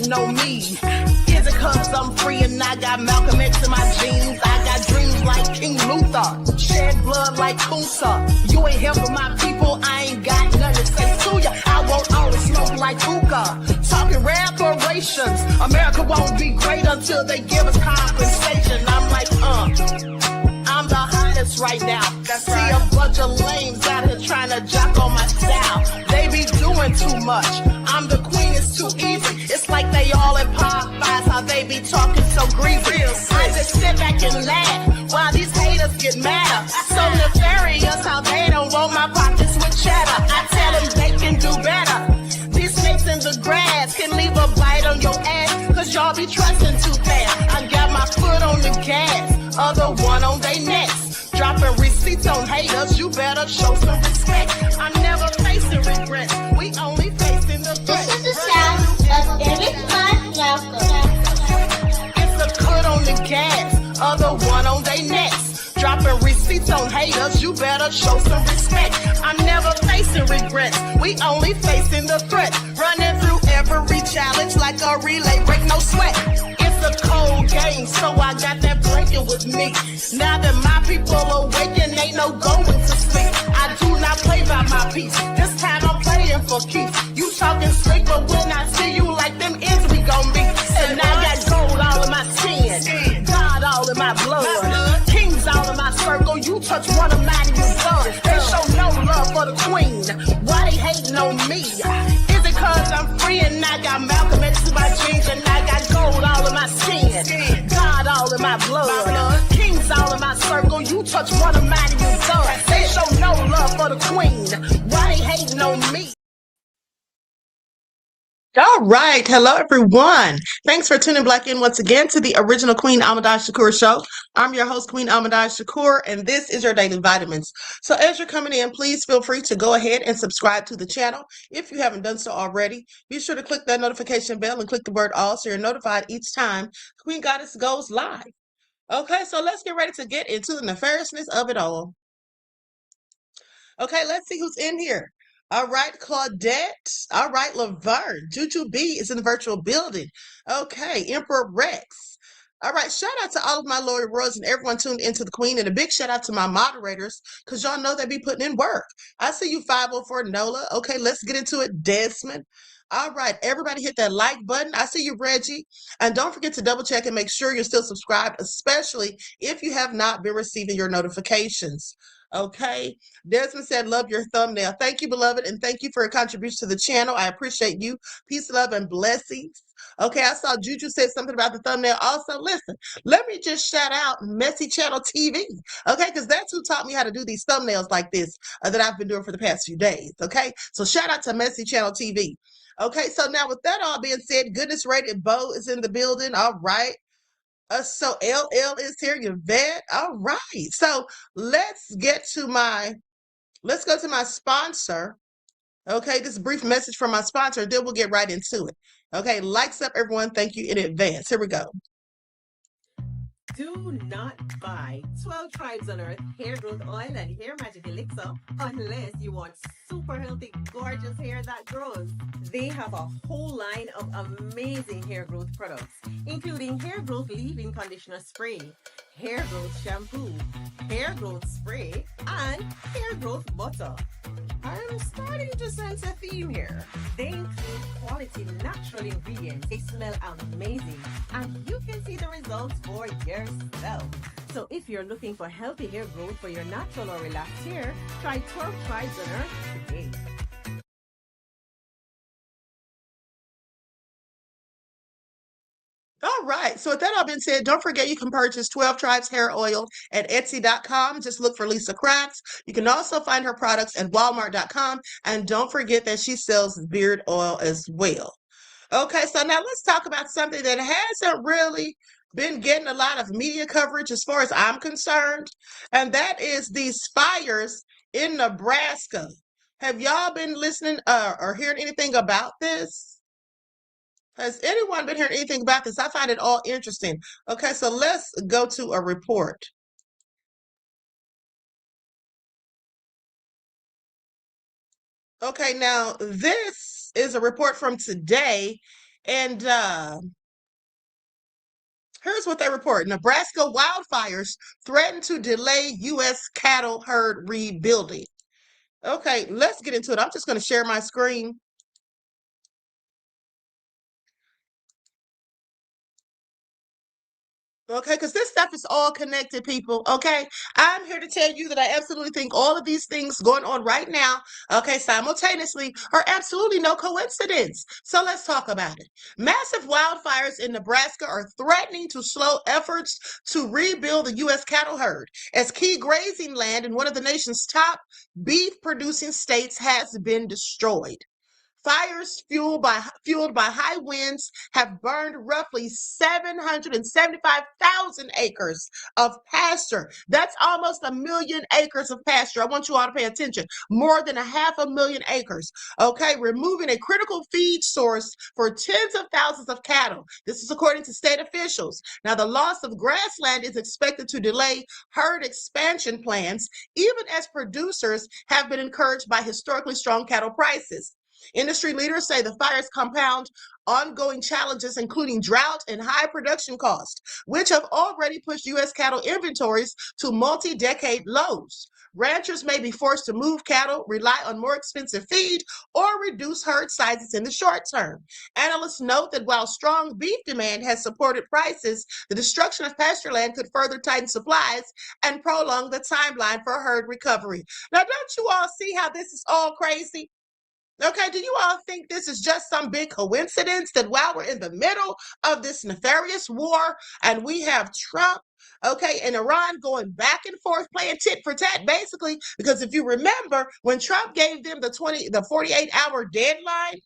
hating on me? Is it cause I'm free and I got Malcolm X in my jeans? I got dreams like King Luther, shed blood like Kusa. You ain't helping my people, I ain't got nothing to say to ya. I want all the smoke like hookah. Talking reparations, America won't be great until they give us compensation. I'm like, I'm the hottest right now. See a bunch of lames out here trying to jock on my style. They be doing too much. I'm the queen, it's too easy. It's like they all in Popeyes, how they be talking so greasy. I just sit back and laugh while these haters get mad. So nefarious how they don't want my pockets with cheddar. I tell them they can do better. These snakes in the grass can leave a bite on your ass, cause y'all be trusting too fast. I got my foot on the gas, other one on they necks. Dropping receipts on haters, you better show some respect. I'm never facing regrets, we only facing the threat. This is the sound of Eric Malcolm. It's a cut on the gas, other one on they necks. Dropping receipts on haters, you better show some respect. I'm never facing regrets, we only facing the threat. Running through every challenge like a relay, break no sweat. It's a cold game, so I got that blanket with me. Now that my people awaken, ain't no going to sleep. I do not play by my piece, this time I'm playing for keeps. You talking straight, but when I see you like them ends, we gon' meet. And I got gold all in my skin, God all in my blood, kings all in my circle. You touch one of mine, you done. They show no love for the queen, why they hating on me? Is it cause I'm free and I got Malcolm X in my jeans, and I got gold all in my skin, God all in my blood, kings all in my circle. You touch one of mine, you done. They show no love for the queen, why they hating on me? All right. Hello, everyone. Thanks for tuning back in once again to the original Queen Ahmadiyyah Shakur show. I'm your host, Queen Ahmadiyyah Shakur, and this is your daily vitamins. So as you're coming in, please feel free to go ahead and subscribe to the channel. If you haven't done so already, be sure to click that notification bell and click the word all so you're notified each time Queen Goddess goes live. Okay, so let's get ready to get into the nefariousness of it all. Okay, let's see who's in here. All right, Claudette. All right, Laverne. Juju B is in the virtual building. Okay, Emperor Rex. All right, shout out to all of my loyal royals and everyone tuned into the Queen, and a big shout out to my moderators, because y'all know they be putting in work. I see you, 504 Nola. Okay, let's get into it, Desmond. All right, everybody hit that like button. I see you, Reggie. And don't forget to double check and make sure you're still subscribed, especially if you have not been receiving your notifications. Okay, Desmond said, love your thumbnail. Thank you, beloved, and thank you for your contribution to the channel. I appreciate you. Peace, love, and blessings. Okay, I saw Juju said something about the thumbnail. Also, listen, let me just shout out Messy Channel TV, okay, because that's who taught me how to do these thumbnails like this that I've been doing for the past few days, okay? So shout out to Messy Channel TV. Okay, so now with that all being said, Goodness Rated Bo is in the building. All right. So LL is here, Yvette. All right. So let's go to my sponsor. Okay, this brief message from my sponsor, then we'll get right into it. Okay, likes up, everyone. Thank you in advance. Here we go. Do not buy 12 Tribes on Earth hair growth oil and hair magic elixir unless you want super healthy, gorgeous hair that grows. They have a whole line of amazing hair growth products, including hair growth leave-in conditioner spray, hair growth shampoo, hair growth spray, and hair growth butter. I'm starting to sense a theme here. They include quality natural ingredients. They smell amazing, and you can see the results for yourself. So if you're looking for healthy hair growth for your natural or relaxed hair, try 12 Tribes on Earth today. All right. So with that all being said, don't forget you can purchase 12 Tribes hair oil at Etsy.com. Just look for Lisa Crafts. You can also find her products at Walmart.com. And don't forget that she sells beard oil as well. Okay, so now let's talk about something that hasn't really been getting a lot of media coverage as far as I'm concerned, and that is these fires in Nebraska. Have y'all been listening or hearing anything about this? Has anyone been hearing anything about this? I find it all interesting. Okay, so let's go to a report. Okay, now this is a report from today, And here's what they report. Nebraska wildfires threaten to delay U.S. cattle herd rebuilding. Okay, let's get into it. I'm just going to share my screen. Okay, because this stuff is all connected, people. Okay, I'm here to tell you that I absolutely think all of these things going on right now, okay, simultaneously, are absolutely no coincidence. So let's talk about it. Massive wildfires in Nebraska are threatening to slow efforts to rebuild the U.S. cattle herd, as key grazing land in one of the nation's top beef producing states has been destroyed. Fires fueled by high winds have burned roughly 775,000 acres of pasture. That's almost a million acres of pasture. I want you all to pay attention. More than 500,000 acres. Okay, removing a critical feed source for tens of thousands of cattle. This is according to state officials. Now, the loss of grassland is expected to delay herd expansion plans, even as producers have been encouraged by historically strong cattle prices. Industry leaders say the fires compound ongoing challenges, including drought and high production costs, which have already pushed U.S. cattle inventories to multi-decade lows. Ranchers may be forced to move cattle, rely on more expensive feed, or reduce herd sizes in the short term. Analysts note that while strong beef demand has supported prices, the destruction of pasture land could further tighten supplies and prolong the timeline for herd recovery. Now, don't you all see how this is all crazy? Okay, do you all think this is just some big coincidence that while we're in the middle of this nefarious war and we have Trump, okay, and Iran going back and forth playing tit for tat, basically, because if you remember when Trump gave them the 48-hour deadline,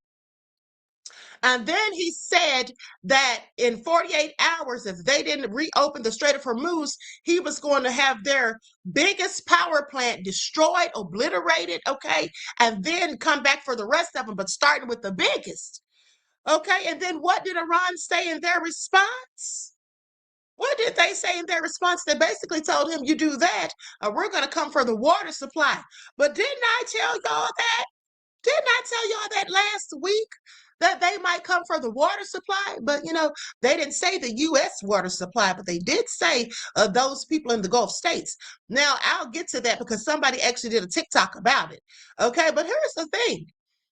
and then he said that in 48 hours, if they didn't reopen the Strait of Hormuz, he was going to have their biggest power plant destroyed, obliterated, okay, and then come back for the rest of them, but starting with the biggest. Okay, and then what did Iran say in their response? What did they say in their response? They basically told him, you do that, we're going to come for the water supply. But didn't I tell y'all that? Didn't I tell y'all that last week that they might come for the water supply? But they didn't say the U.S. water supply, but they did say those people in the Gulf states. Now, I'll get to that because somebody actually did a TikTok about it. Okay, but here's the thing.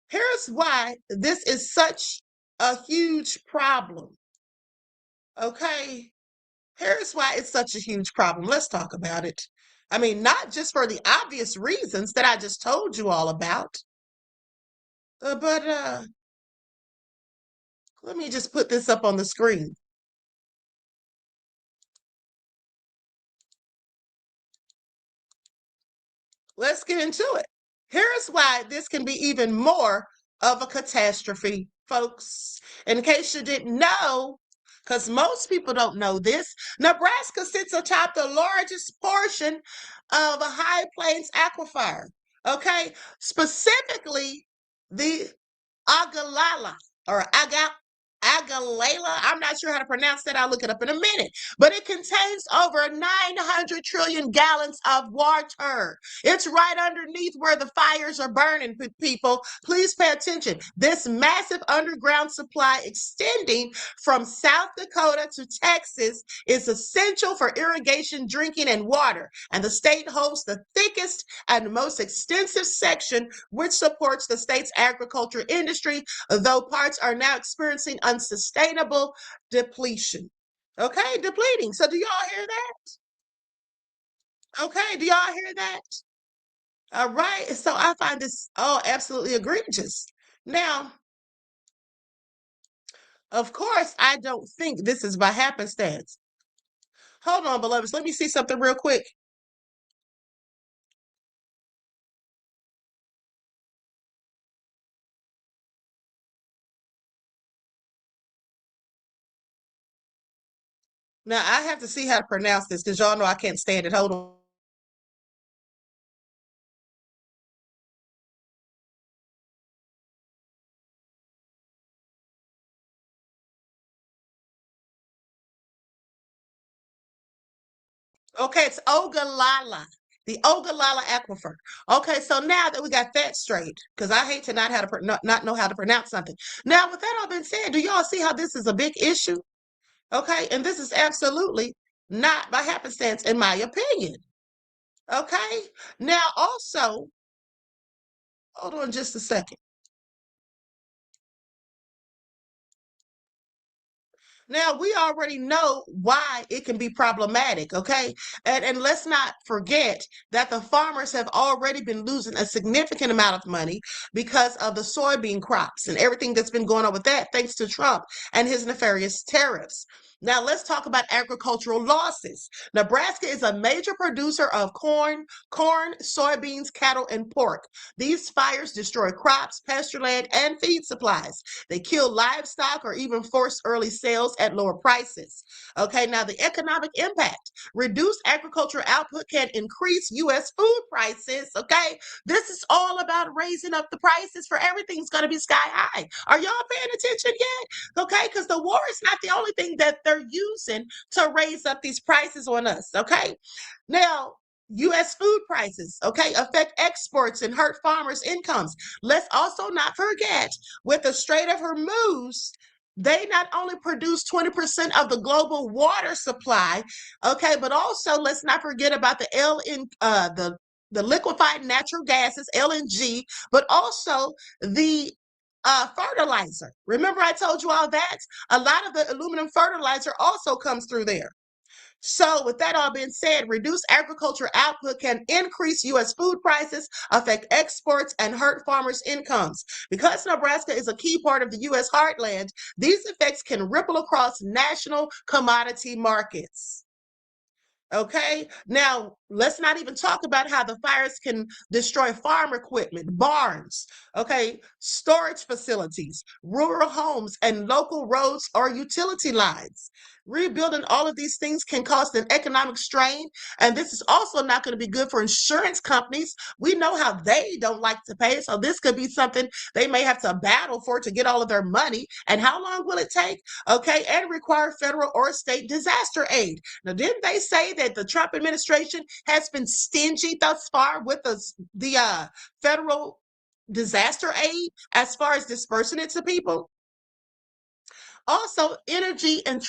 Here's why this is such a huge problem. Okay, here's why it's such a huge problem. Let's talk about it. I mean, not just for the obvious reasons that I just told you all about, but let me just put this up on the screen. Let's get into it. Here's why this can be even more of a catastrophe, folks. In case you didn't know, because most people don't know this, Nebraska sits atop the largest portion of a high plains aquifer. Okay, specifically the Agalala or Agalela. I'm not sure how to pronounce that. I'll look it up in a minute. But it contains over 900 trillion gallons of water. It's right underneath where the fires are burning, people. Please pay attention. This massive underground supply extending from South Dakota to Texas is essential for irrigation, drinking, and water. And the state hosts the thickest and most extensive section, which supports the state's agriculture industry, though parts are now experiencing unsustainable depletion. Okay, depleting. So do y'all hear that? Okay, do y'all hear that? All right. So I find this all absolutely egregious. Now, of course, I don't think this is by happenstance. Hold on, beloveds. Let me see something real quick. Now, I have to see how to pronounce this because y'all know I can't stand it. Hold on. Okay, it's Ogallala. The Ogallala Aquifer. Okay, so now that we got that straight, because I hate to not know how to pronounce something. Now, with that all been said, do y'all see how this is a big issue? Okay, and this is absolutely not by happenstance, in my opinion. Okay, now also, hold on just a second. Now we already know why it can be problematic, okay? And let's not forget that the farmers have already been losing a significant amount of money because of the soybean crops and everything that's been going on with that, thanks to Trump and his nefarious tariffs. Now let's talk about agricultural losses. Nebraska is a major producer of corn, soybeans, cattle, and pork. These fires destroy crops, pasture land, and feed supplies. They kill livestock or even force early sales at lower prices. Okay, now the economic impact. Reduced agricultural output can increase U.S. food prices. Okay, this is all about raising up the prices for everything's going to be sky high. Are y'all paying attention yet? Okay, because the war is not the only thing that they're using to raise up these prices on us. Okay, now U.S. food prices, okay, affect exports and hurt farmers' incomes. Let's also not forget, with the Strait of Hormuz, they not only produce 20% of the global water supply, okay, but also let's not forget about the liquefied natural gases, LNG, but also the fertilizer. Remember I told you all that? A lot of the aluminum fertilizer also comes through there. So, with that all being said, reduced agriculture output can increase U.S. food prices, affect exports, and hurt farmers' incomes. Because Nebraska is a key part of the U.S. heartland, these effects can ripple across national commodity markets. Okay, now let's not even talk about how the fires can destroy farm equipment, barns, okay, storage facilities, rural homes, and local roads or utility lines. Rebuilding all of these things can cause an economic strain, and this is also not going to be good for insurance companies. We know how they don't like to pay, so this could be something they may have to battle for to get all of their money. And how long will it take? Okay, and require federal or state disaster aid. Now, didn't they say that the Trump administration has been stingy thus far with the federal disaster aid as far as dispersing it to people? Also, energy and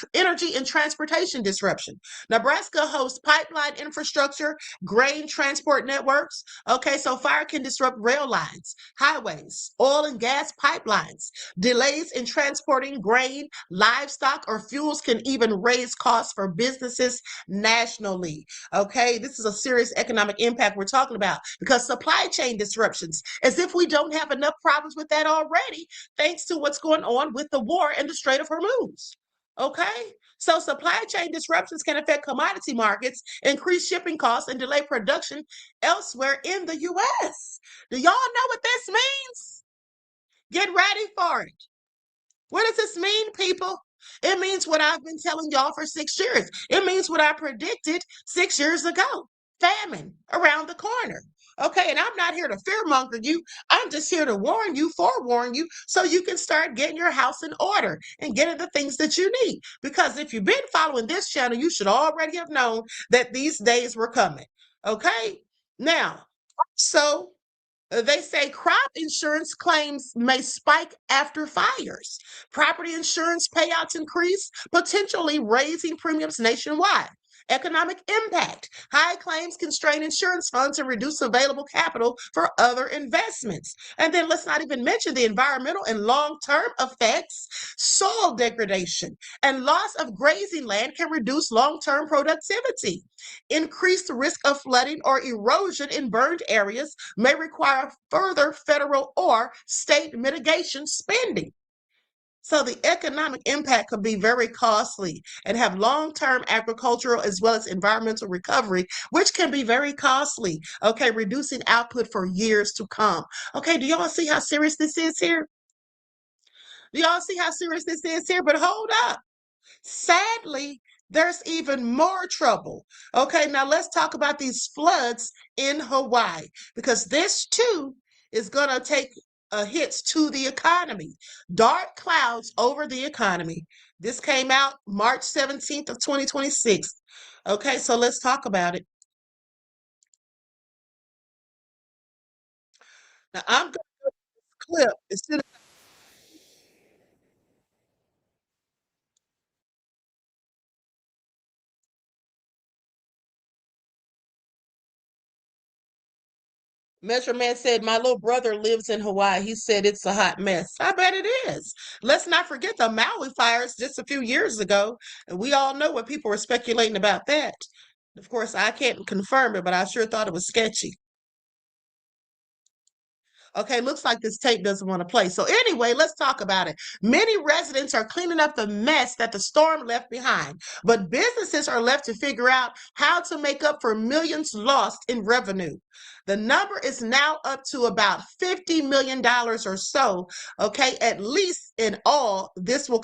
transportation disruption. Nebraska hosts pipeline infrastructure, grain transport networks. Okay, so fire can disrupt rail lines, highways, oil and gas pipelines. Delays in transporting grain, livestock, or fuels can even raise costs for businesses nationally. Okay, this is a serious economic impact we're talking about because supply chain disruptions, as if we don't have enough problems with that already, thanks to what's going on with the war and the Strait of Hormuz. Okay? So supply chain disruptions can affect commodity markets, increase shipping costs, and delay production elsewhere in the U.S. Do y'all know what this means? Get ready for it. What does this mean, people? It means what I've been telling y'all for 6 years. It means what I predicted 6 years ago. Famine around the corner. Okay, and I'm not here to fearmonger you. I'm just here to forewarn you, so you can start getting your house in order and getting the things that you need. Because if you've been following this channel, you should already have known that these days were coming. Okay, now, so they say crop insurance claims may spike after fires. Property insurance payouts increase, potentially raising premiums nationwide. Economic impact. High claims constrain insurance funds and reduce available capital for other investments. And then let's not even mention the environmental and long-term effects. Soil degradation and loss of grazing land can reduce long-term productivity. Increased risk of flooding or erosion in burned areas may require further federal or state mitigation spending. So the economic impact could be very costly and have long-term agricultural as well as environmental recovery, which can be very costly. Okay, reducing output for years to come. Okay, do y'all see how serious this is here? Do y'all see how serious this is here? But hold up. Sadly, there's even more trouble. Okay, now let's talk about these floods in Hawaii because this too is going to take hits to the economy. Dark clouds over the economy. This came out March 17th of 2026. Okay, so let's talk about it. Now I'm going to clip as soon as Metro Man said, my little brother lives in Hawaii. He said it's a hot mess. I bet it is. Let's not forget the Maui fires just a few years ago. And we all know what people were speculating about that. Of course, I can't confirm it, but I sure thought it was sketchy. Okay, looks like this tape doesn't want to play. So anyway, let's talk about it. Many residents are cleaning up the mess that the storm left behind, but businesses are left to figure out how to make up for millions lost in revenue. The number is now up to about $50 million or so. Okay, at least in all, this will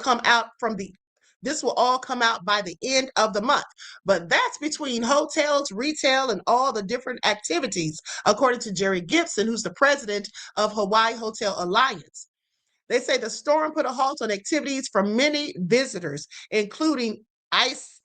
all come out by the end of the month. But that's between hotels, retail, and all the different activities, according to Jerry Gibson, who's the president of Hawaii Hotel Alliance. They say the storm put a halt on activities for many visitors, including Isis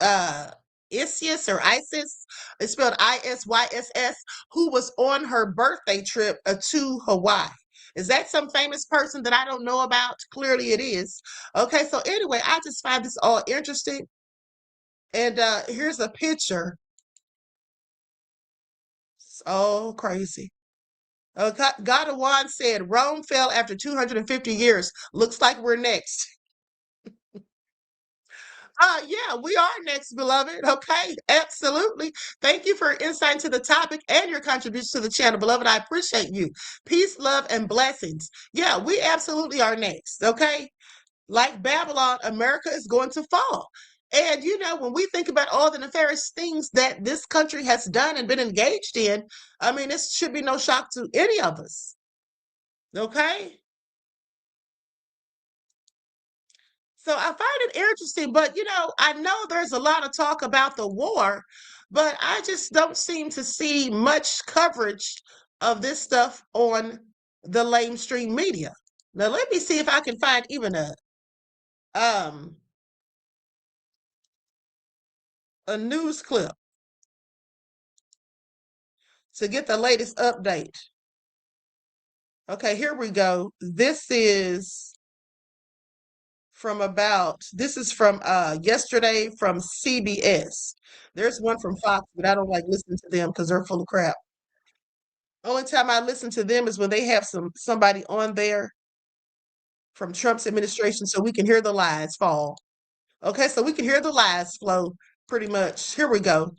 or Isis, it's spelled ISYSS, who was on her birthday trip to Hawaii. Is that some famous person that I don't know about? Clearly it is. Okay, so anyway, I just find this all interesting. And here's a picture. It's all crazy. Gadawan said, Rome fell after 250 years. Looks like we're next. Yeah, we are next, beloved. Okay, absolutely. Thank you for your insight into the topic and your contribution to the channel, beloved. I appreciate you. Peace, love, and blessings. Yeah, we absolutely are next. Okay, like Babylon, America is going to fall. And you know, when we think about all the nefarious things that this country has done and been engaged in, I mean, this should be no shock to any of us. Okay. So I find it interesting, but you know, I know there's a lot of talk about the war, but I just don't seem to see much coverage of this stuff on the lamestream media. Now let me see if I can find even um a news clip to get the latest update. Okay, here we go. This is from yesterday from CBS. There's one from Fox, but I don't like listening to them because they're full of crap. Only time I listen to them is when they have somebody on there from Trump's administration so we can hear the lies fall. Okay, so we can hear the lies flow pretty much. Here we go.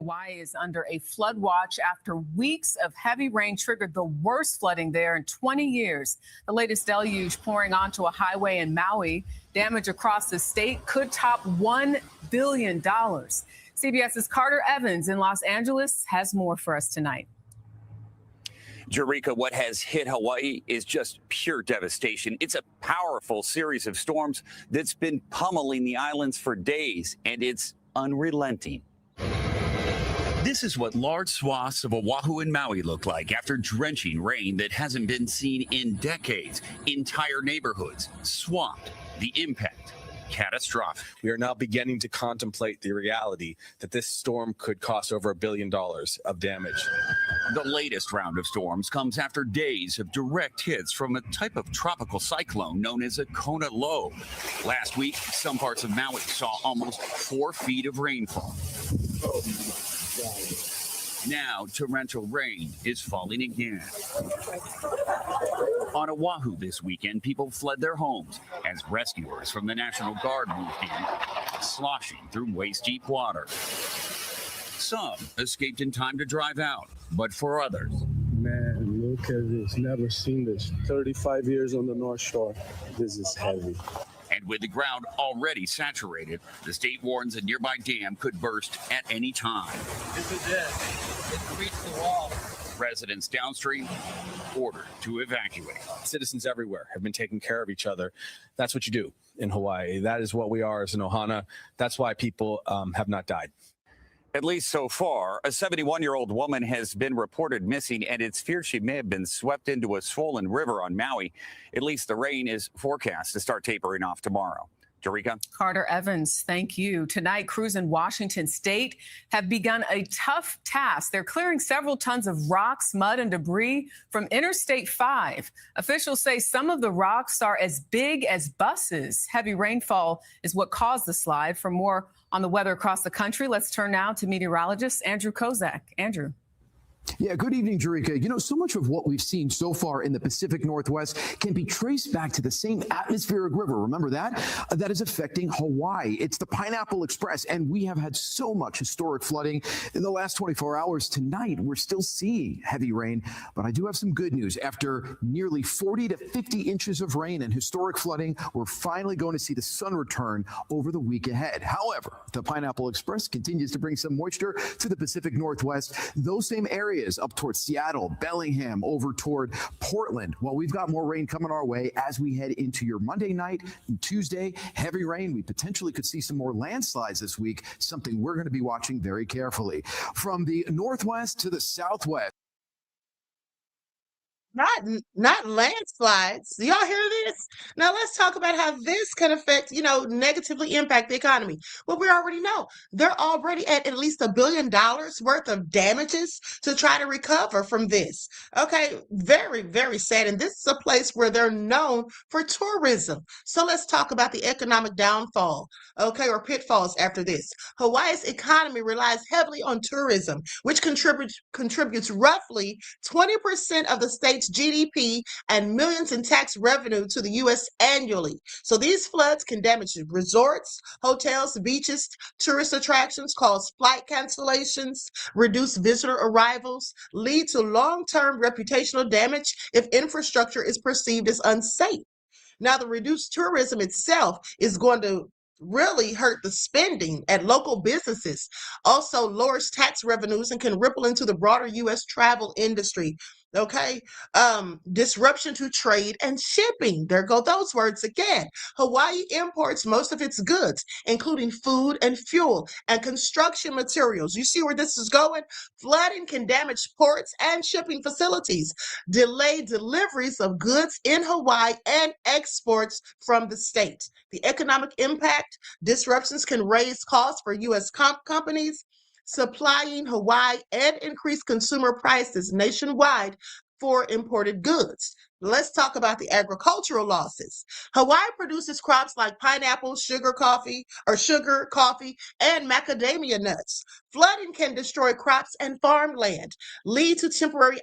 Hawaii is under a flood watch after weeks of heavy rain triggered the worst flooding there in 20 years. The latest deluge pouring onto a highway in Maui. Damage across the state could top $1 billion. CBS's Carter Evans in Los Angeles has more for us tonight. Jerika, what has hit Hawaii is just pure devastation. It's a powerful series of storms that's been pummeling the islands for days, and it's unrelenting. This is what large swaths of Oahu and Maui look like after drenching rain that hasn't been seen in decades. Entire neighborhoods swamped. The impact catastrophic. We are now beginning to contemplate the reality that this storm could cost over $1 billion of damage. The latest round of storms comes after days of direct hits from a type of tropical cyclone known as a Kona low. Last week, some parts of Maui saw almost 4 feet of rainfall. Now, torrential rain is falling again. On Oahu this weekend, people fled their homes as rescuers from the National Guard moved in, sloshing through waist-deep water. Some escaped in time to drive out, but for others, man, look at this. Never seen this. 35 years on the North Shore. This is heavy. And with the ground already saturated, the state warns a nearby dam could burst at any time. This is it. It's reached the wall. Residents downstream ordered to evacuate. Citizens everywhere have been taking care of each other. That's what you do in Hawaii. That is what we are as an ohana. That's why people have not died. At least so far, a 71-year-old woman has been reported missing, and it's feared she may have been swept into a swollen river on Maui. At least the rain is forecast to start tapering off tomorrow. Jerika? Carter Evans, thank you. Tonight, crews in Washington state have begun a tough task. They're clearing several tons of rocks, mud, and debris from Interstate 5. Officials say some of the rocks are as big as buses. Heavy rainfall is what caused the slide. For more on the weather across the country, let's turn now to meteorologist Andrew Kozak. Andrew. Yeah, good evening, Jerika. You know, so much of what we've seen so far in the Pacific Northwest can be traced back to the same atmospheric river. Remember that? That is affecting Hawaii. It's the Pineapple Express, and we have had so much historic flooding in the last 24 hours. Tonight, we're still seeing heavy rain, but I do have some good news. After nearly 40 to 50 inches of rain and historic flooding, we're finally going to see the sun return over the week ahead. However, the Pineapple Express continues to bring some moisture to the Pacific Northwest. Those same areas up towards Seattle, Bellingham, over toward Portland. Well, we've got more rain coming our way as we head into your Monday night and Tuesday. Heavy rain. We potentially could see some more landslides this week, something we're going to be watching very carefully. From the northwest to the southwest. Not landslides. Do y'all hear this? Now let's talk about how this can affect, negatively impact the economy. Well, we already know they're already at least $1 billion worth of damages to try to recover from this. Okay, very, very sad. And this is a place where they're known for tourism. So let's talk about the economic downfall, or pitfalls after this. Hawaii's economy relies heavily on tourism, which contributes roughly 20% of the state's GDP and millions in tax revenue to the U.S. annually. So these floods can damage resorts, hotels, beaches, tourist attractions, cause flight cancellations, reduce visitor arrivals, lead to long-term reputational damage if infrastructure is perceived as unsafe. Now, the reduced tourism itself is going to really hurt the spending at local businesses, also lowers tax revenues and can ripple into the broader U.S. travel industry. Okay, disruption to trade and shipping. There go those words again. Hawaii imports most of its goods, including food and fuel and construction materials. You see where this is going? Flooding can damage ports and shipping facilities, delay deliveries of goods in Hawaii and exports from the state. The economic impact, disruptions can raise costs for U.S. companies supplying Hawaii and increase consumer prices nationwide for imported goods. Let's talk about the agricultural losses. Hawaii produces crops like pineapple, sugar, coffee, and macadamia nuts. Flooding can destroy crops and farmland, lead to temporary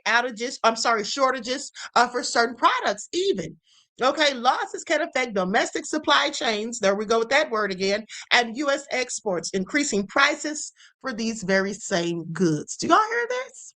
shortages for certain products even. Okay, losses can affect domestic supply chains, there we go with that word again, and U.S. exports, increasing prices for these very same goods. Do y'all hear this?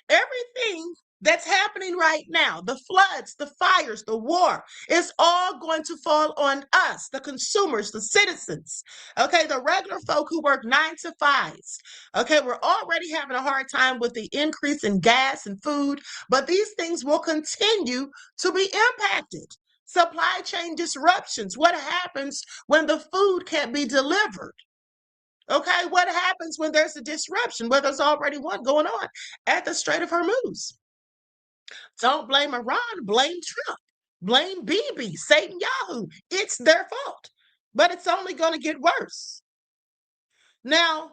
Everything that's happening right now, the floods, the fires, the war, is all going to fall on us, the consumers, the citizens, okay, the regular folk who work 9 to 5s. Okay, we're already having a hard time with the increase in gas and food, but these things will continue to be impacted. Supply chain disruptions. What happens when the food can't be delivered? Okay, what happens when there's a disruption? Well, there's already one going on at the Strait of Hormuz. Don't blame Iran, blame Trump, blame Bibi, Satan, Yahoo. It's their fault, but it's only going to get worse. Now,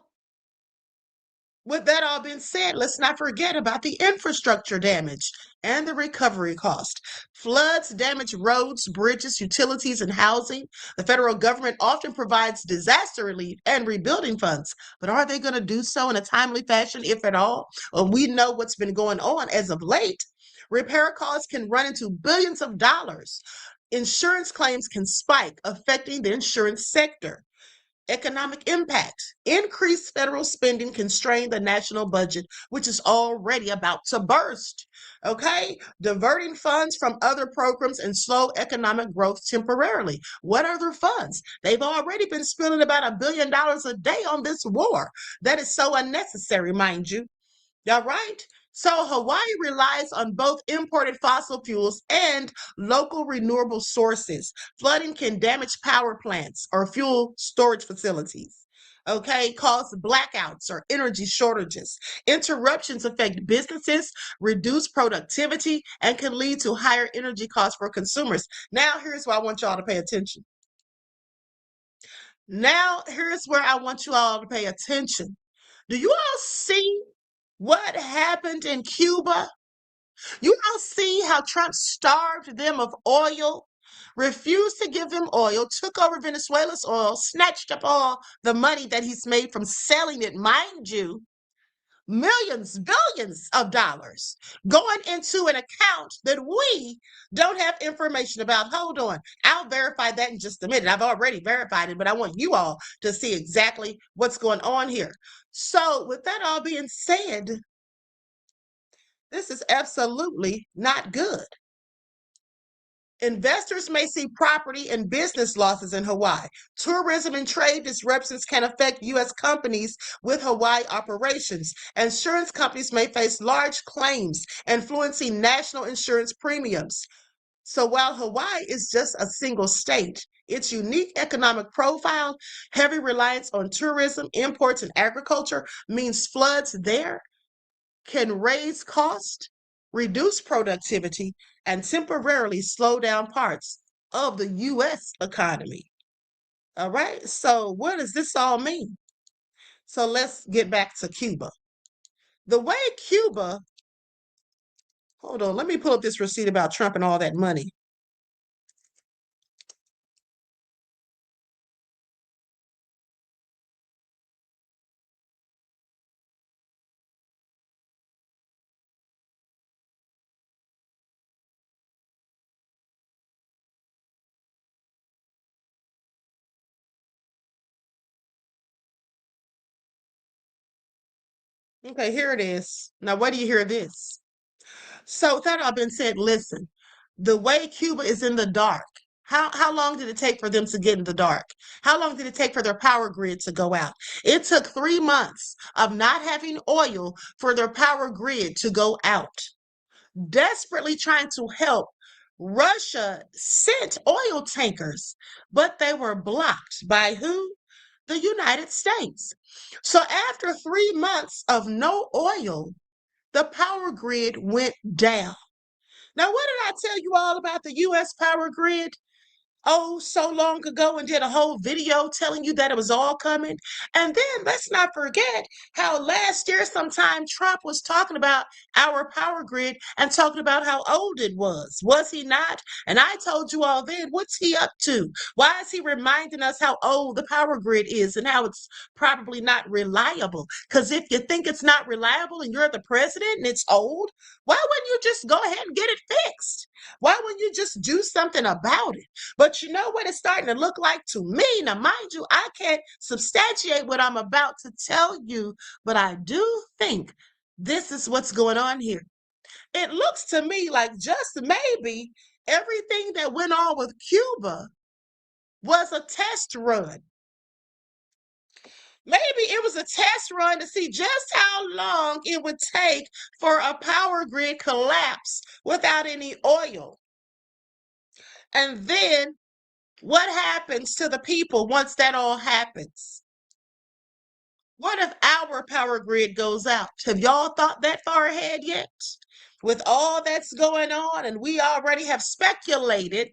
with that all being said, let's not forget about the infrastructure damage and the recovery cost. Floods damage roads, bridges, utilities, and housing. The federal government often provides disaster relief and rebuilding funds, but are they going to do so in a timely fashion, if at all? Well, we know what's been going on as of late. Repair costs can run into billions of dollars. Insurance claims can spike, affecting the insurance sector. Economic impact. Increased federal spending can strain the national budget, which is already about to burst. Okay? Diverting funds from other programs and slow economic growth temporarily. What other funds? They've already been spending about $1 billion a day on this war. That is so unnecessary, mind you. All right? So Hawaii relies on both imported fossil fuels and local renewable sources. Flooding can damage power plants or fuel storage facilities. Okay, cause blackouts or energy shortages. Interruptions affect businesses, reduce productivity, and can lead to higher energy costs for consumers. Now, here's why I want y'all to pay attention. Now, here's where I want you all to pay attention. Do you all see what happened in Cuba? You all see how Trump starved them of oil, refused to give them oil, took over Venezuela's oil, snatched up all the money that he's made from selling it, mind you, millions, billions of dollars going into an account that we don't have information about. Hold on. I'll verify that in just a minute. I've already verified it, but I want you all to see exactly what's going on here. So, with that all being said, this is absolutely not good. Investors may see property and business losses in Hawaii. Tourism and trade disruptions can affect U.S. companies with Hawaii operations. Insurance companies may face large claims, influencing national insurance premiums. So while Hawaii is just a single state, its unique economic profile, heavy reliance on tourism, imports, and agriculture means floods there can raise cost, reduce productivity, and temporarily slow down parts of the U.S. economy. All right, so what does this all mean? So let's get back to Cuba. The way Cuba, hold on, let me pull up this receipt about Trump and all that money. Okay, here it is. Now, where do you hear this? So, with that all been said, listen, the way Cuba is in the dark, how long did it take for them to get in the dark? How long did it take for their power grid to go out? It took 3 months of not having oil for their power grid to go out. Desperately trying to help, Russia sent oil tankers, but they were blocked by who? The United States. So after 3 months of no oil, the power grid went down. Now, what did I tell you all about the U.S. power grid? Oh, so long ago, and did a whole video telling you that it was all coming. And then let's not forget how last year sometime Trump was talking about our power grid and talking about how old it was he not? And I told you all then, what's he up to? Why is he reminding us how old the power grid is and how it's probably not reliable? Because if you think it's not reliable and you're the president and it's old, why wouldn't you just go ahead and get it fixed? Why wouldn't you just do something about it? But you know what it's starting to look like to me? Now, mind you, I can't substantiate what I'm about to tell you, but I do think this is what's going on here. It looks to me like just maybe everything that went on with Cuba was a test run. Maybe it was a test run to see just how long it would take for a power grid collapse without any oil. And then what happens to the people once that all happens? What if our power grid goes out? Have y'all thought that far ahead yet? With all that's going on, and we already have speculated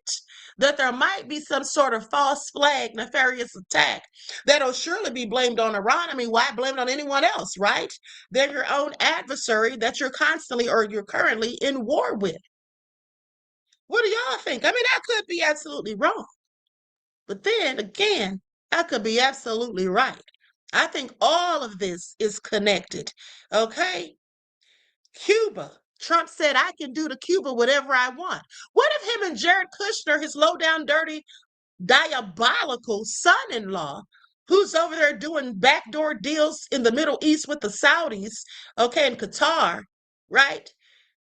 that there might be some sort of false flag, nefarious attack that'll surely be blamed on Iran. I mean, why blame it on anyone else, right? They're your own adversary that you're constantly or you're currently in war with. What do y'all think? I mean, I could be absolutely wrong. But then again, I could be absolutely right. I think all of this is connected. Okay? Cuba. Trump said, I can do to Cuba whatever I want. What if him and Jared Kushner, his low down, dirty, diabolical son in law, who's over there doing backdoor deals in the Middle East with the Saudis, okay, in Qatar, right?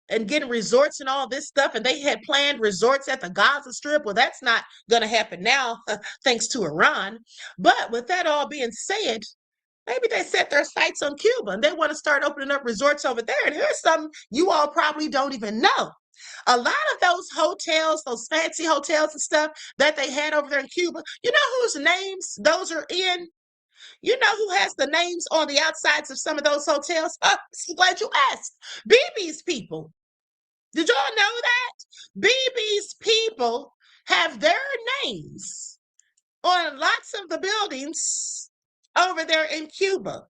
And getting resorts and all this stuff, and they had planned resorts at the Gaza Strip. Well, that's not going to happen now, thanks to Iran. But with that all being said, maybe they set their sights on Cuba and they want to start opening up resorts over there. And here's something you all probably don't even know. A lot of those hotels, those fancy hotels and stuff that they had over there in Cuba, you know whose names those are in? You know who has the names on the outsides of some of those hotels? I'm glad you asked. BB's people. Did y'all know that? BB's people have their names on lots of the buildings over there in Cuba.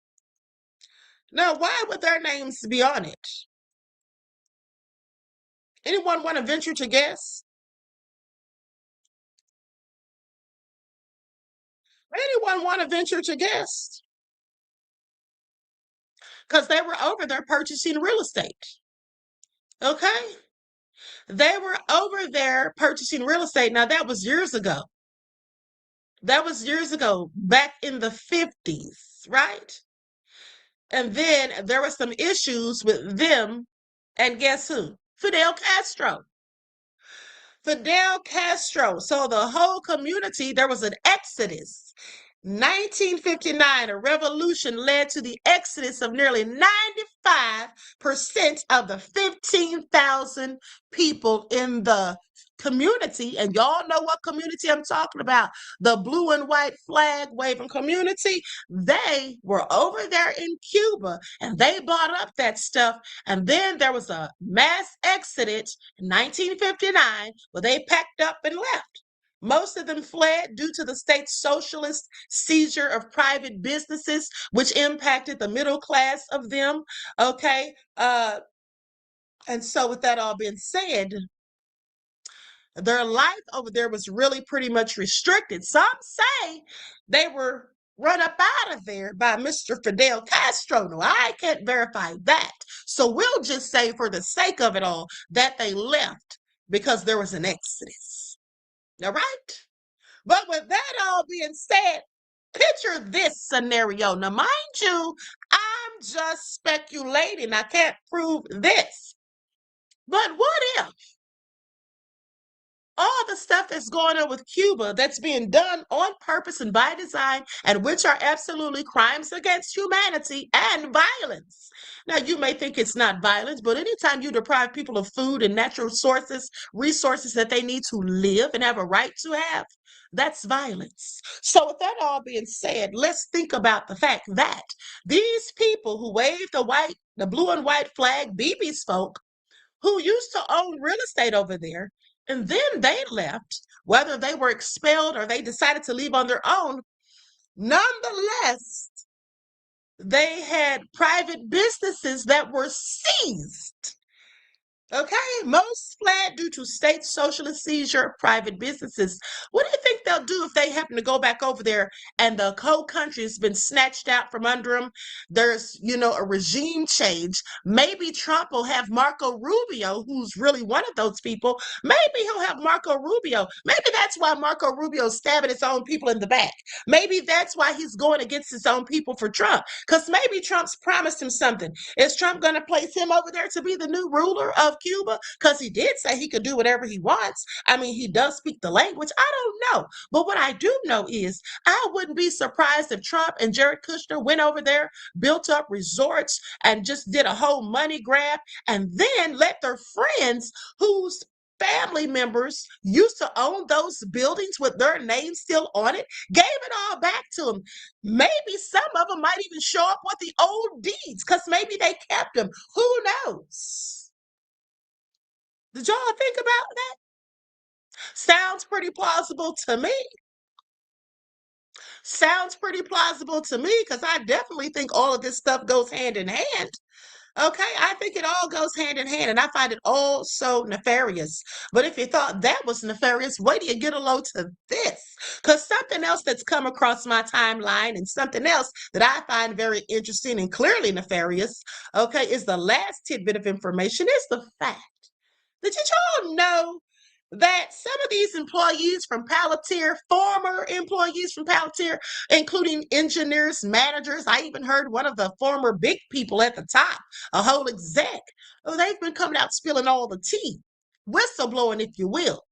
Now, why would their names be on it? Anyone want to venture to guess? Anyone want to venture to guess? Because they were over there purchasing real estate. Okay? They were over there purchasing real estate. Now, that was years ago. That was years ago, back in the 50s, right? And then there were some issues with them. And guess who? Fidel Castro. Fidel Castro. So the whole community, there was an exodus. 1959, a revolution led to the exodus of nearly 95% of the 15,000 people in the community. And y'all know what community I'm talking about. The blue and white flag waving community. They were over there in Cuba and they bought up that stuff. And then there was a mass exodus in 1959 where they packed up and left. Most of them fled due to the state's socialist seizure of private businesses, which impacted the middle class of them. Okay. And so with that all being said, their life over there was really pretty much restricted. Some say they were run up out of there by Mr. Fidel Castro. No, I can't verify that. So we'll just say for the sake of it all that they left because there was an exodus. All right? But with that all being said, picture this scenario. Now, mind you, I'm just speculating. I can't prove this. But what if all the stuff that's going on with Cuba that's being done on purpose and by design, and which are absolutely crimes against humanity and violence. Now, you may think it's not violence, but anytime you deprive people of food and natural resources that they need to live and have a right to have, that's violence. So with that all being said, let's think about the fact that these people who wave the blue and white flag, BB's folk, who used to own real estate over there, and then they left, whether they were expelled or they decided to leave on their own, nonetheless, they had private businesses that were seized. Okay, most fled due to state socialist seizure of private businesses. What do you think they'll do if they happen to go back over there and the whole country has been snatched out from under them? There's, a regime change. Maybe Trump will have Marco Rubio, who's really one of those people. Maybe he'll have Marco Rubio. Maybe that's why Marco Rubio's stabbing his own people in the back. Maybe that's why he's going against his own people for Trump. Because maybe Trump's promised him something. Is Trump going to place him over there to be the new ruler of Cuba? Because he did say he could do whatever he wants. I mean, he does speak the language. I don't know. But what I do know is I wouldn't be surprised if Trump and Jared Kushner went over there, built up resorts, and just did a whole money grab, and then let their friends whose family members used to own those buildings with their name still on it, gave it all back to them. Maybe some of them might even show up with the old deeds because maybe they kept them. Who knows? Did y'all think about that? Sounds pretty plausible to me. Sounds pretty plausible to me because I definitely think all of this stuff goes hand in hand. Okay, I think it all goes hand in hand, and I find it all so nefarious. But if you thought that was nefarious, wait till you get a load to this. Because something else that's come across my timeline and something else that I find very interesting and clearly nefarious, okay, is the last tidbit of information is the fact that y'all know that some of these employees from Palantir, former employees from Palantir, including engineers, managers, I even heard one of the former big people at the top, a whole exec, they've been coming out spilling all the tea, whistleblowing, if you will.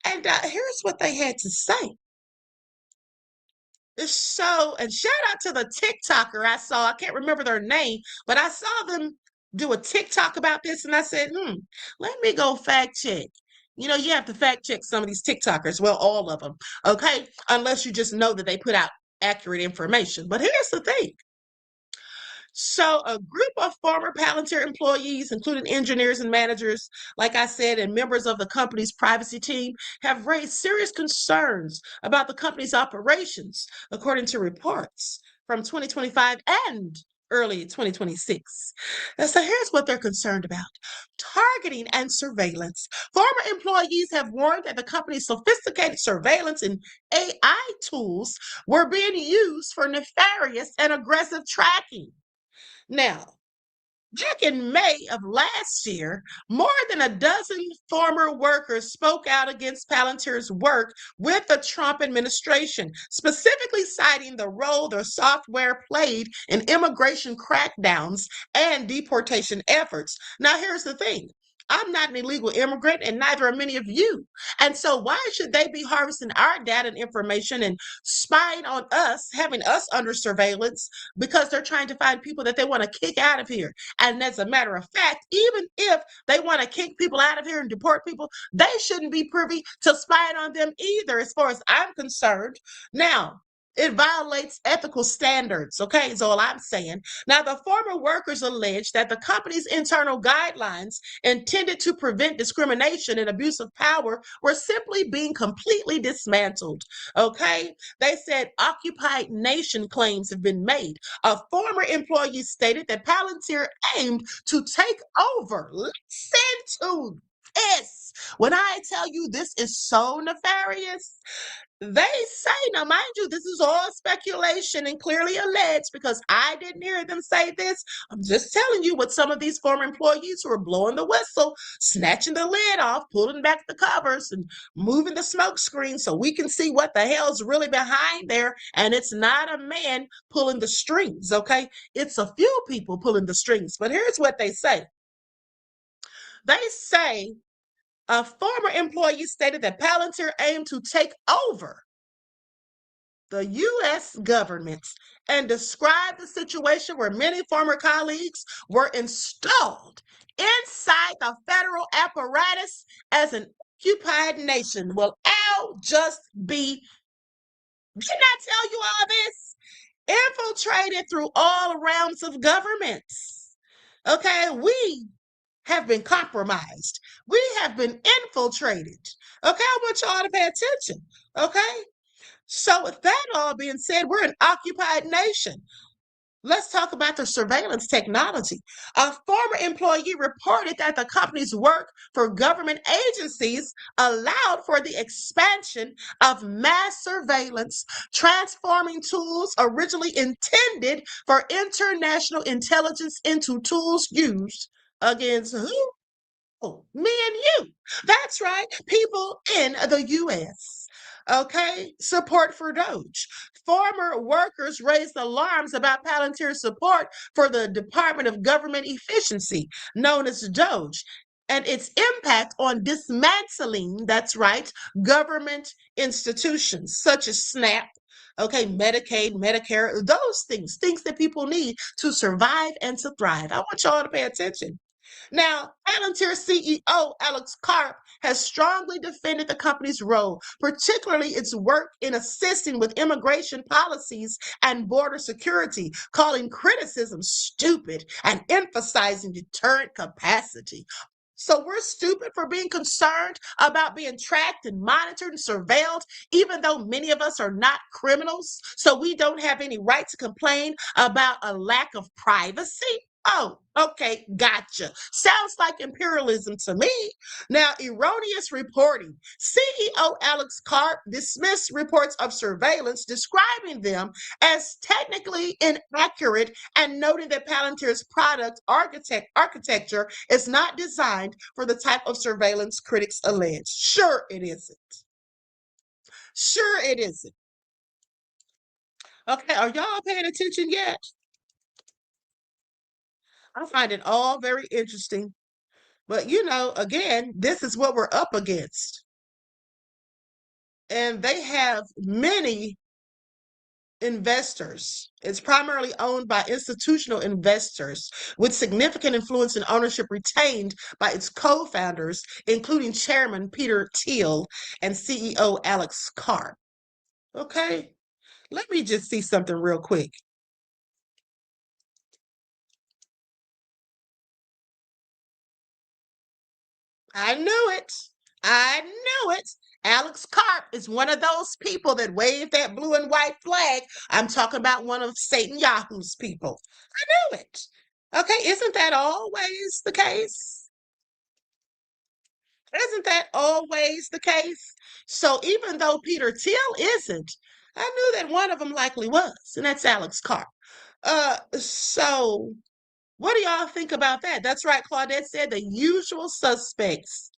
And here's what they had to say. So, and shout out to the TikToker I saw, I can't remember their name, but I saw them do a TikTok about this, and I said, let me go fact check. You have to fact check some of these TikTokers. Well, all of them, okay? Unless you just know that they put out accurate information. But here's the thing. So, a group of former Palantir employees, including engineers and managers, like I said, and members of the company's privacy team, have raised serious concerns about the company's operations, according to reports from 2025 and early 2026. And so, here's what they're concerned about: targeting and surveillance. Former employees have warned that the company's sophisticated surveillance and AI tools were being used for nefarious and aggressive tracking. Now, back in May of last year, more than a dozen former workers spoke out against Palantir's work with the Trump administration, specifically citing the role their software played in immigration crackdowns and deportation efforts. Now, here's the thing. I'm not an illegal immigrant, and neither are many of you. And so, why should they be harvesting our data and information and spying on us, having us under surveillance, because they're trying to find people that they want to kick out of here? And as a matter of fact, even if they want to kick people out of here and deport people, they shouldn't be privy to spying on them either, as far as I'm concerned. Now, it violates ethical standards, okay, is all I'm saying. Now, the former workers allege that the company's internal guidelines intended to prevent discrimination and abuse of power were simply being completely dismantled, okay? They said occupied nation claims have been made. A former employee stated that Palantir aimed to take over. Listen to this. When I tell you this is so nefarious, they say, now mind you, this is all speculation and clearly alleged because I didn't hear them say this. I'm just telling you what some of these former employees who are blowing the whistle, snatching the lid off, pulling back the covers and moving the smoke screen so we can see what the hell's really behind there. And it's not a man pulling the strings, okay? It's a few people pulling the strings. But here's what they say. They say a former employee stated that Palantir aimed to take over the U.S. government and described the situation where many former colleagues were installed inside the federal apparatus as an occupied nation. Well, I'll just be, did I tell you all this? Infiltrated through all realms of governments. Okay, we have been compromised. We have been infiltrated. Okay, I want y'all to pay attention. Okay, so with that all being said, we're an occupied nation. Let's talk about the surveillance technology. A former employee reported that the company's work for government agencies allowed for the expansion of mass surveillance, transforming tools originally intended for international intelligence into tools used against who? Oh, me and you. That's right, people in the U.S. Okay, support for Doge. Former workers raised alarms about Palantir's support for the Department of Government Efficiency, known as Doge, and its impact on dismantling, that's right, government institutions such as SNAP, okay, Medicaid, Medicare, those things that people need to survive and to thrive. I want y'all to pay attention. Now, Palantir CEO Alex Karp has strongly defended the company's role, particularly its work in assisting with immigration policies and border security, calling criticism stupid and emphasizing deterrent capacity. So we're stupid for being concerned about being tracked and monitored and surveilled, even though many of us are not criminals. So we don't have any right to complain about a lack of privacy. Oh, okay, gotcha. Sounds like imperialism to me. Now, erroneous reporting. CEO Alex Karp dismissed reports of surveillance, describing them as technically inaccurate and noting that Palantir's product architecture is not designed for the type of surveillance critics allege. Sure, it isn't. Sure, it isn't. Okay, are y'all paying attention yet? I find it all very interesting. But again, this is what we're up against. And they have many investors. It's primarily owned by institutional investors with significant influence and ownership retained by its co-founders, including Chairman Peter Thiel and CEO Alex Karp. Okay, let me just see something real quick. I knew it. I knew it. Alex Karp is one of those people that wave that blue and white flag. I'm talking about one of Satan Yahu's people. I knew it. Okay, isn't that always the case? Isn't that always the case? So even though Peter Thiel isn't, I knew that one of them likely was, and that's Alex Karp. So what do y'all think about that? That's right, Claudette said the usual suspects.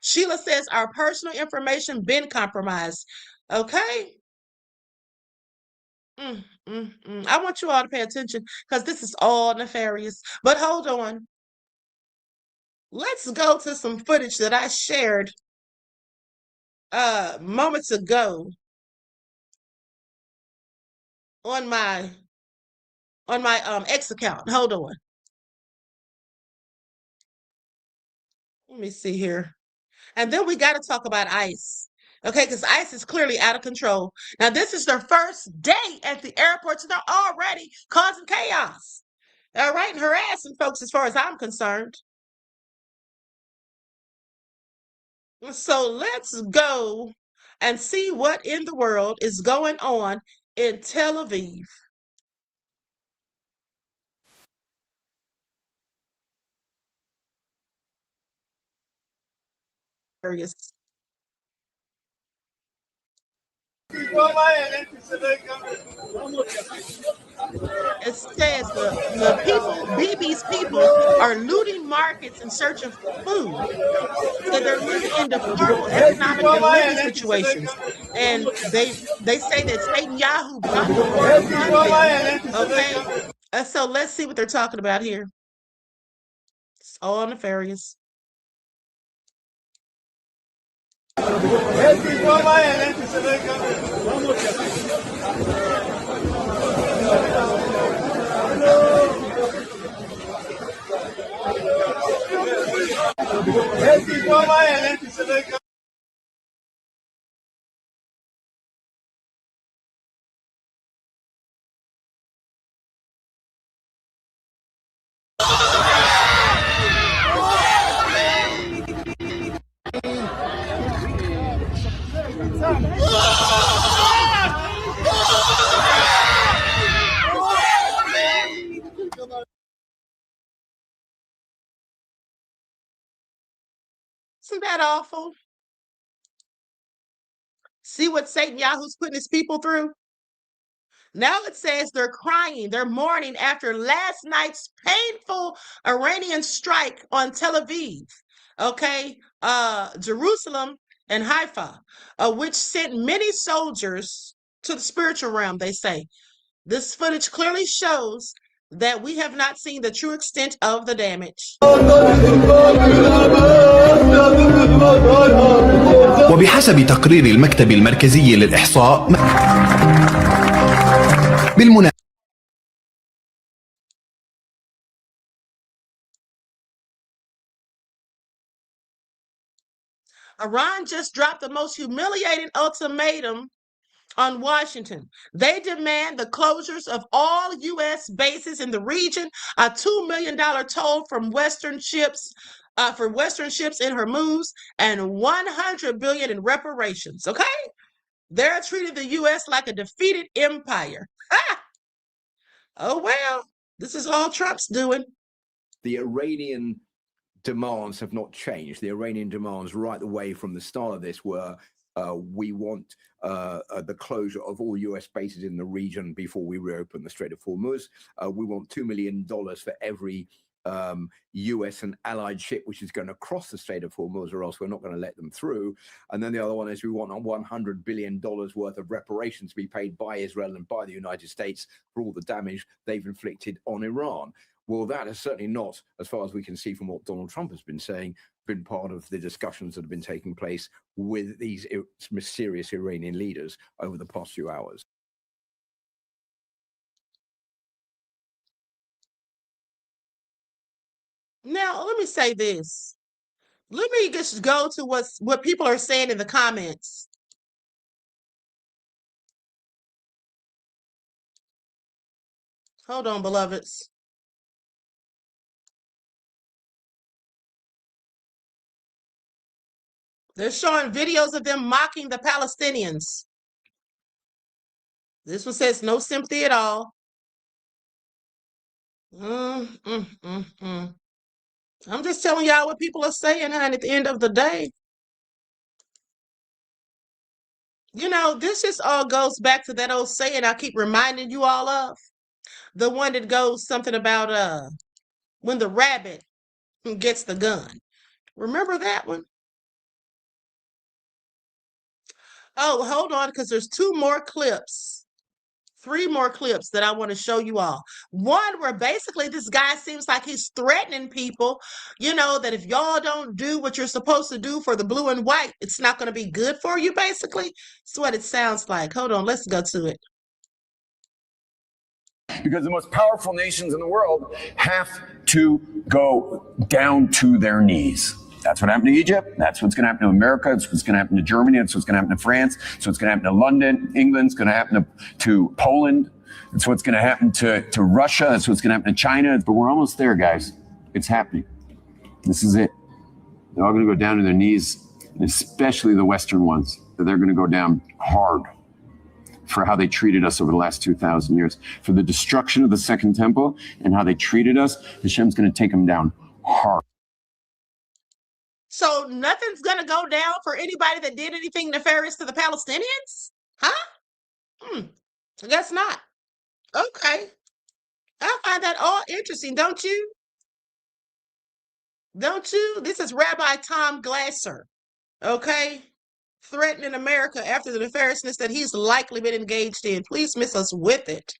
Sheila says our personal information been compromised. Okay. I want you all to pay attention because this is all nefarious. But hold on. Let's go to some footage that I shared moments ago on my X account. Hold on. Let me see here. And then we got to talk about ICE. Okay, because ICE is clearly out of control. Now, this is their first day at the airports, and they're already causing chaos. All right, and harassing folks as far as I'm concerned. So let's go and see what in the world is going on in Tel Aviv. It says the people, Bibi's people, are looting markets in search of food. So they're living in deplorable economic and living situations. And they say that Satan Yahoo brought the war upon them. Okay. So let's see what they're talking about here. It's all nefarious. Isn't that awful? See what Satan Yahoo's putting his people through? Now it says they're crying, they're mourning after last night's painful Iranian strike on Tel Aviv, okay, Jerusalem and Haifa, which sent many soldiers to the spiritual realm, they say. This footage clearly shows that we have not seen the true extent of the damage. وبحسب تقرير المكتب المركزي للإحصاء بالمناسبة Iran just dropped the most humiliating ultimatum on Washington. They demand the closures of all U.S. bases in the region, a $2 million toll from Western ships for Western ships in Hormuz, and $100 billion in reparations. Okay, they're treating the U.S. like a defeated empire. Oh well, this is all Trump's doing. The Iranian demands have not changed. The Iranian demands right away from the start of this were we want the closure of all US bases in the region before we reopen the Strait of Hormuz. We want $2 million for every US and allied ship which is going to cross the Strait of Hormuz, or else we're not going to let them through. And then the other one is we want $100 billion worth of reparations to be paid by Israel and by the United States for all the damage they've inflicted on Iran. Well, that has certainly not, as far as we can see from what Donald Trump has been saying, been part of the discussions that have been taking place with these mysterious Iranian leaders over the past few hours. Now, let me say this. Let me just go to what people are saying in the comments. Hold on, beloveds. They're showing videos of them mocking the Palestinians. This one says no sympathy at all. I'm just telling y'all what people are saying, honey, at the end of the day. You know, this just all goes back to that old saying I keep reminding you all of. The one that goes something about when the rabbit gets the gun. Remember that one? Oh, hold on, because there's 2 more clips. 3 more clips that I want to show you all. One where basically this guy seems like he's threatening people, you know, that if y'all don't do what you're supposed to do for the blue and white, it's not going to be good for you, basically. That's what it sounds like. Hold on, let's go to it. Because the most powerful nations in the world have to go down to their knees. That's what happened to Egypt. That's what's going to happen to America. That's what's going to happen to Germany. That's what's going to happen to France. That's what's going to happen to London. England's going to happen to Poland. That's what's going to happen to Russia. That's what's going to happen to China. But we're almost there, guys. It's happening. This is it. They're all going to go down to their knees, especially the Western ones. They're going to go down hard for how they treated us over the last 2,000 years, for the destruction of the Second Temple and how they treated us. Hashem's going to take them down hard. So nothing's going to go down for anybody that did anything nefarious to the Palestinians? Huh? I guess not. Okay. I find that all interesting, don't you? Don't you? This is Rabbi Tom Glasser, okay? Threatening America after the nefariousness that he's likely been engaged in. Please miss us with it.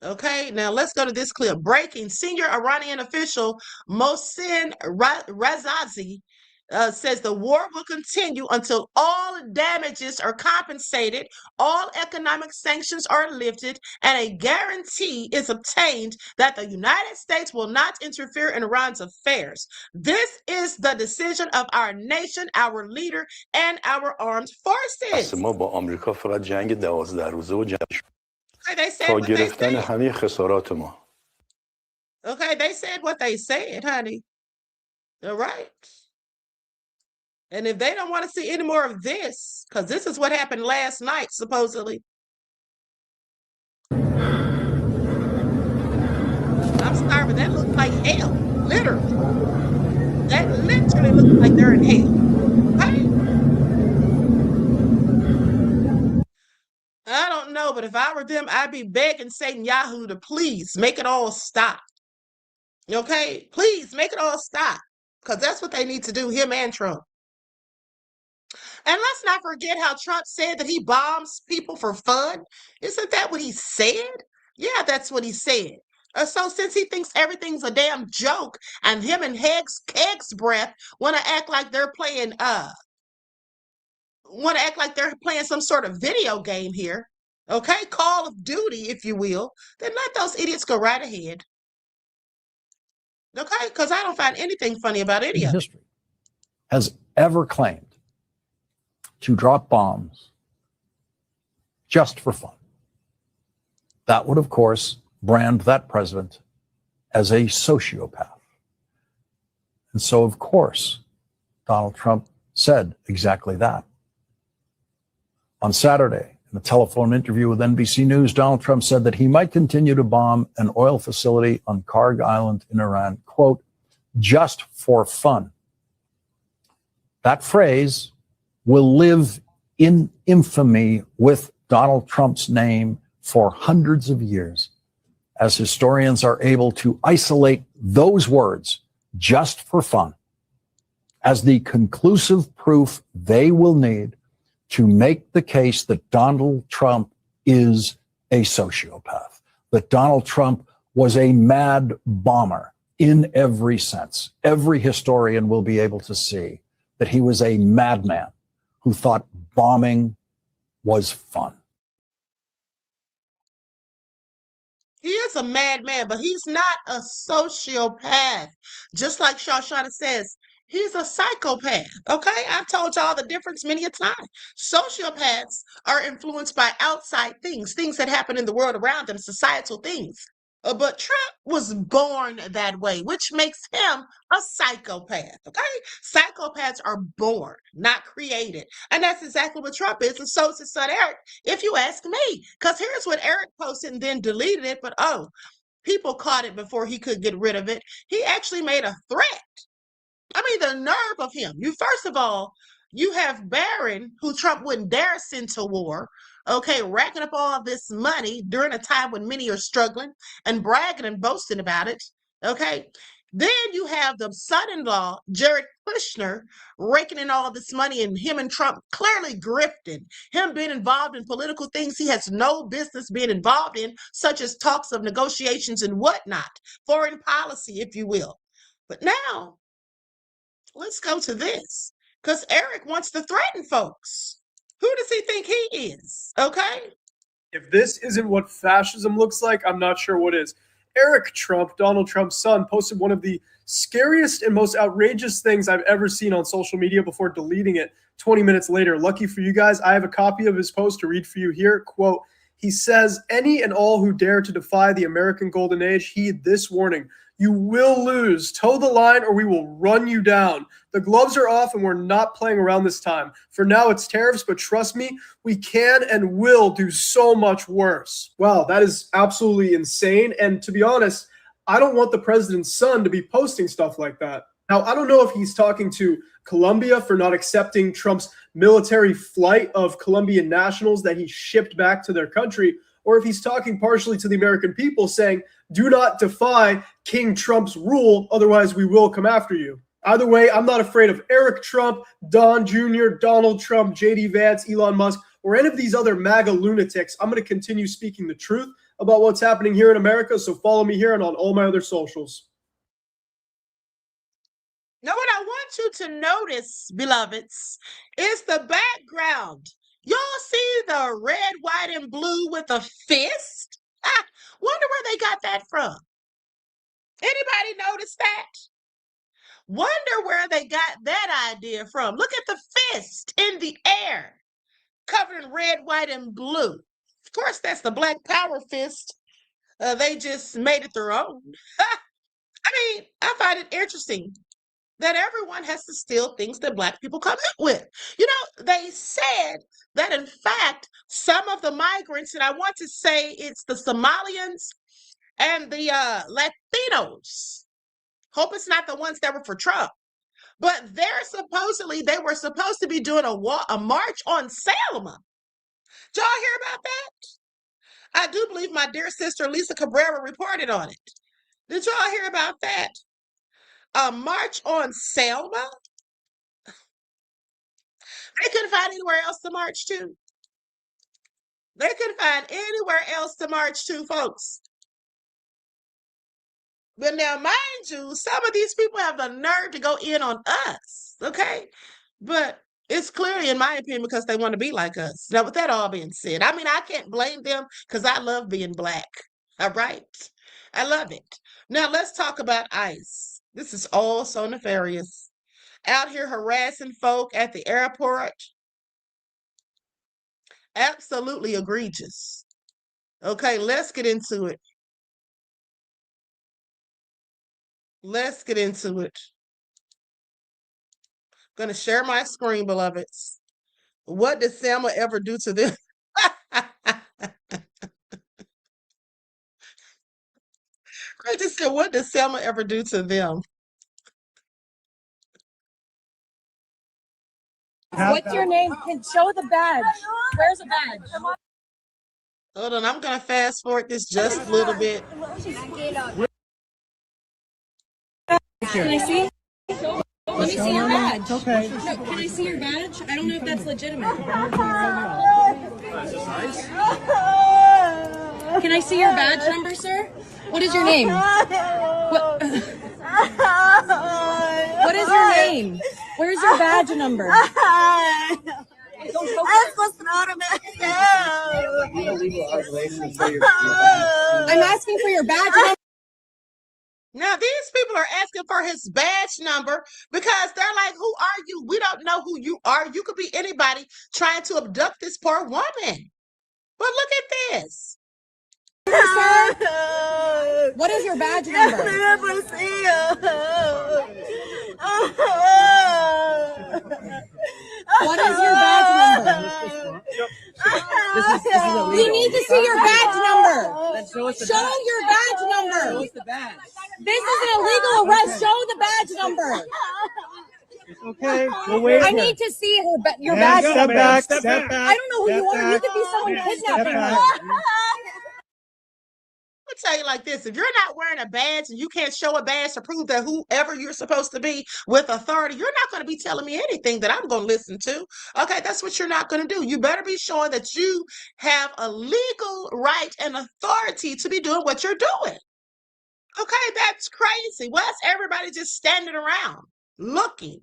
Okay, now let's go to this clip. Breaking: senior Iranian official Mohsen Razazi says the war will continue until all damages are compensated, all economic sanctions are lifted, and a guarantee is obtained that the United States will not interfere in Iran's affairs. This is the decision of our nation, our leader, and our armed forces. Okay, they said what they said. Okay, they said what they said, honey. All right. And if they don't want to see any more of this, because this is what happened last night, supposedly. I'm sorry, but that looks like hell, literally. That literally looks like they're in hell. Right? I don't know, but if I were them, I'd be begging Netanyahu to please make it all stop. Okay? Please make it all stop. Because that's what they need to do, him and Trump. And let's not forget how Trump said that he bombs people for fun. Isn't that what he said? Yeah, that's what he said. So since he thinks everything's a damn joke, and him and Keg's breath want to act like they're playing some sort of video game here, okay, Call of Duty, if you will, then let those idiots go right ahead. Okay, because I don't find anything funny about any of it. History has ever claimed to drop bombs just for fun. That would, of course, brand that president as a sociopath. And so, of course, Donald Trump said exactly that. On Saturday, in a telephone interview with NBC News, Donald Trump said that he might continue to bomb an oil facility on Karg Island in Iran, quote, just for fun. That phrase will live in infamy with Donald Trump's name for hundreds of years, as historians are able to isolate those words, just for fun, as the conclusive proof they will need to make the case that Donald Trump is a sociopath, that Donald Trump was a mad bomber in every sense. Every historian will be able to see that he was a madman who thought bombing was fun. He is a madman, but he's not a sociopath. Just like Shoshana says, he's a psychopath. Okay? I've told y'all the difference many a time. Sociopaths are influenced by outside things that happen in the world around them, societal things. But Trump was born that way, which makes him a psychopath. Okay. Psychopaths are born, not created. And that's exactly what Trump is. And so is his son Eric, if you ask me. Because here's what Eric posted and then deleted it. But people caught it before he could get rid of it. He actually made a threat. I mean, the nerve of him. First of all, you have Barron, who Trump wouldn't dare send to war, okay, racking up all this money during a time when many are struggling and bragging and boasting about it, okay? Then you have the son-in-law, Jared Kushner, raking in all this money, and him and Trump clearly grifting, him being involved in political things he has no business being involved in, such as talks of negotiations and whatnot, foreign policy, if you will. But now, let's go to this, because Eric wants to threaten folks. Who does he think he is? Okay. If this isn't what fascism looks like, I'm not sure what is. Eric Trump, Donald Trump's son, posted one of the scariest and most outrageous things I've ever seen on social media before deleting it 20 minutes later. Lucky for you guys, I have a copy of his post to read for you here. Quote, he says, any and all who dare to defy the American golden age, heed this warning. You will lose. Toe the line or we will run you down. The gloves are off and we're not playing around this time. For now, it's tariffs, but trust me, we can and will do so much worse. Wow, that is absolutely insane. And to be honest, I don't want the president's son to be posting stuff like that. Now, I don't know if he's talking to Colombia for not accepting Trump's military flight of Colombian nationals that he shipped back to their country, or if he's talking partially to the American people saying, do not defy King Trump's rule, otherwise we will come after you. Either way, I'm not afraid of Eric Trump, Don Jr., Donald Trump, J.D. Vance, Elon Musk, or any of these other MAGA lunatics. I'm going to continue speaking the truth about what's happening here in America, so follow me here and on all my other socials. Now, what I want you to notice, beloveds, is the background. Y'all see the red, white, and blue with a fist? Wonder where they got that from. Anybody notice that? Wonder where they got that idea from. Look at the fist in the air, covered in red, white, and blue. Of course, that's the Black Power fist. They just made it their own. I mean, I find it interesting that everyone has to steal things that Black people come up with. You know, they said that, in fact, some of the migrants, and I want to say it's the Somalians and the Latinos, hope it's not the ones that were for Trump, but they were supposed to be doing a march on Selma. Did y'all hear about that? I do believe my dear sister Lisa Cabrera reported on it. Did y'all hear about that? A march on Selma? They couldn't find anywhere else to march to. They couldn't find anywhere else to march to, folks. But now, mind you, some of these people have the nerve to go in on us, okay? But it's clearly, in my opinion, because they want to be like us. Now, with that all being said, I mean, I can't blame them because I love being Black, all right? I love it. Now, let's talk about ICE. This is all so nefarious. Out here harassing folk at the airport. Absolutely egregious. Okay, let's get into it. Let's get into it. I'm going to share my screen, beloveds. What did Selma ever do to them? I just said, what did Selma ever do to them? What's your name? Can show the badge. Where's the badge? Hold on, I'm going to fast forward this just a little bit. Can I see? Let me see your badge. Okay. No, can I see your badge? I don't know if that's legitimate. Can I see your badge number, sir? What is your name? What is your name? Where's your badge number? I'm asking for your badge number. Now, these people are asking for his badge number because they're like, who are you? We don't know who you are. You could be anybody trying to abduct this poor woman. But look at this. sir? What is your badge number? What is your badge number? We need to see your badge number. Show your badge number. This is an illegal arrest. Show the badge number. Okay, we'll wait. I need to see your badge number. Step back. I don't know who you are. You could be someone kidnapping her. I'll tell you like this: if you're not wearing a badge and you can't show a badge to prove that whoever you're supposed to be with authority, you're not going to be telling me anything that I'm going to listen to. Okay, that's what you're not going to do. You better be showing that you have a legal right and authority to be doing what you're doing. Okay, that's crazy. Why is everybody just standing around looking?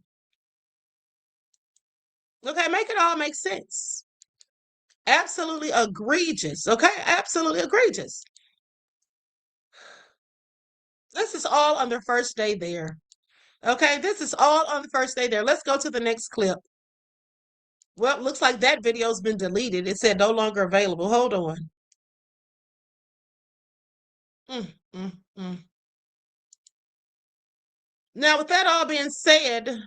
Okay, make it all make sense. Absolutely egregious. Okay, absolutely egregious. This is all on their first day there. Okay, this is all on the first day there. Let's go to the next clip. Well, it looks like that video's been deleted. It said no longer available. Hold on. Now, with that all being said,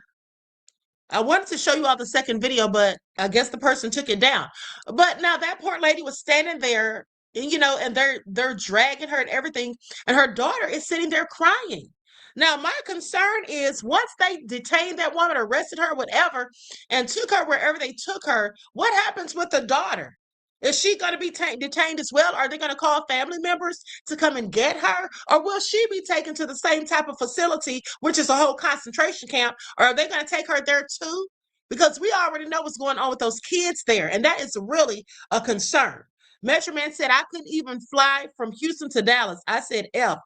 I wanted to show you all the second video, but I guess the person took it down. But now that poor lady was standing there, and they're dragging her and everything, and her daughter is sitting there crying. Now, my concern is once they detained that woman, arrested her, whatever, and took her wherever they took her, what happens with the daughter? Is she going to be detained as well? Are they going to call family members to come and get her? Or will she be taken to the same type of facility, which is a whole concentration camp? Or are they going to take her there too? Because we already know what's going on with those kids there. And that is really a concern. Metro Man said, I couldn't even fly from Houston to Dallas. I said, F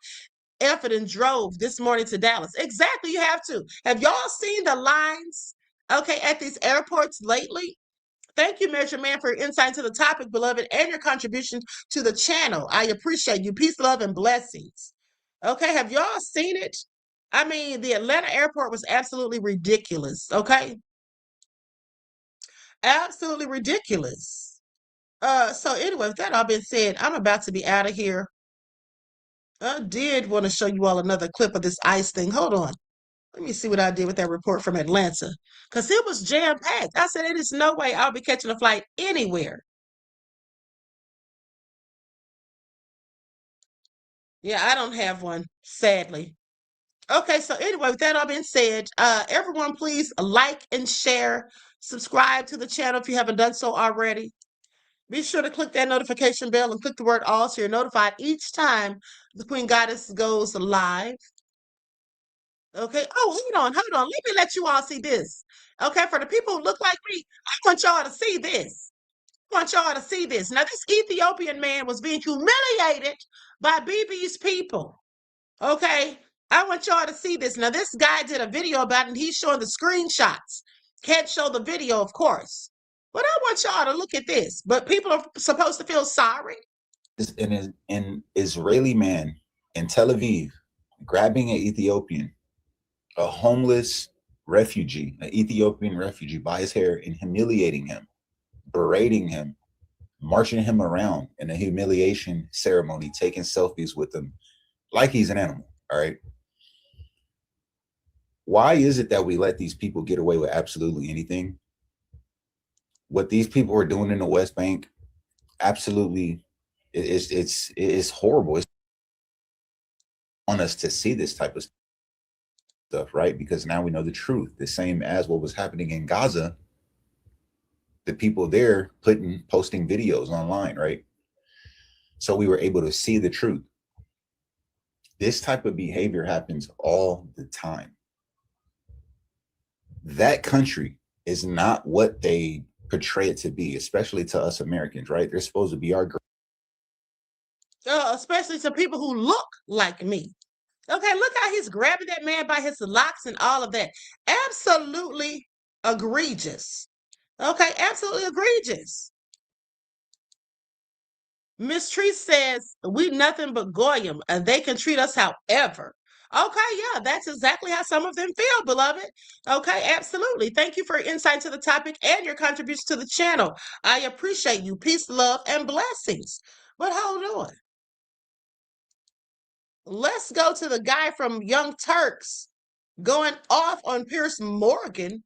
it and drove this morning to Dallas. Exactly, you have to. Have y'all seen the lines, okay, at these airports lately? Thank you, Measure Man, for your insight to the topic, beloved, and your contribution to the channel. I appreciate you. Peace, love, and blessings. Okay, have y'all seen it? I mean, the Atlanta airport was absolutely ridiculous, okay? Absolutely ridiculous. So anyway, with that all being said, I'm about to be out of here. I did want to show you all another clip of this ICE thing. Hold on. Let me see what I did with that report from Atlanta. Because it was jam-packed. I said, there is no way I'll be catching a flight anywhere. Yeah, I don't have one, sadly. Okay, so anyway, with that all being said, everyone please like and share. Subscribe to the channel if you haven't done so already. Be sure to click that notification bell and click the word all so you're notified each time the Queen Goddess goes live. Okay. Oh, hold on. Let me let you all see this. Okay, for the people who look like me, I want y'all to see this. I want y'all to see this. Now, this Ethiopian man was being humiliated by BB's people. Okay. I want y'all to see this. Now, this guy did a video about it, and he's showing the screenshots. Can't show the video, of course. But I want y'all to look at this. But people are supposed to feel sorry. An Israeli man in Tel Aviv grabbing an Ethiopian, a homeless refugee, an Ethiopian refugee, by his hair and humiliating him, berating him, marching him around in a humiliation ceremony, taking selfies with him like he's an animal. All right. Why is it that we let these people get away with absolutely anything? What these people are doing in the West Bank, absolutely, it's horrible. It's on us to see this type of stuff, right? Because now we know the truth. The same as what was happening in Gaza, the people there posting videos online, right? So we were able to see the truth. This type of behavior happens all the time. That country is not what they portray it to be, especially to us Americans, right? They're supposed to be our especially to people who look like me. Okay, look how he's grabbing that man by his locks and all of that. Absolutely egregious. Okay, absolutely egregious. Miss Tree says, we nothing but goyim, and they can treat us however. Okay, yeah, that's exactly how some of them feel, beloved. Okay, absolutely. Thank you for your insight to the topic and your contribution to the channel. I appreciate you. Peace, love, and blessings. But hold on. Let's go to the guy from Young Turks going off on Pierce Morgan,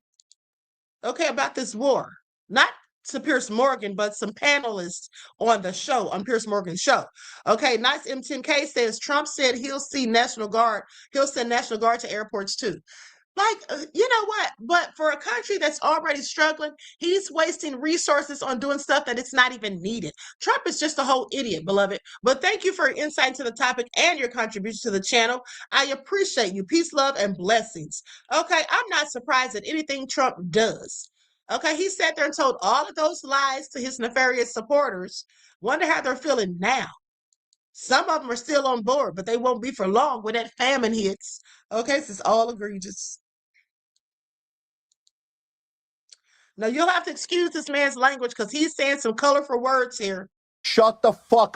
okay, about this war. Not to Pierce Morgan, but some panelists on the show, on Pierce Morgan's show. Okay, Nice M10K says Trump said he'll send National Guard to airports too. Like, you know what? But for a country that's already struggling, he's wasting resources on doing stuff that it's not even needed. Trump is just a whole idiot, beloved. But thank you for your insight into the topic and your contribution to the channel. I appreciate you. Peace, love, and blessings. Okay, I'm not surprised at anything Trump does. Okay, he sat there and told all of those lies to his nefarious supporters. Wonder how they're feeling now. Some of them are still on board, but they won't be for long when that famine hits. Okay, this is all egregious. Now, you'll have to excuse this man's language because he's saying some colorful words here. Shut the fuck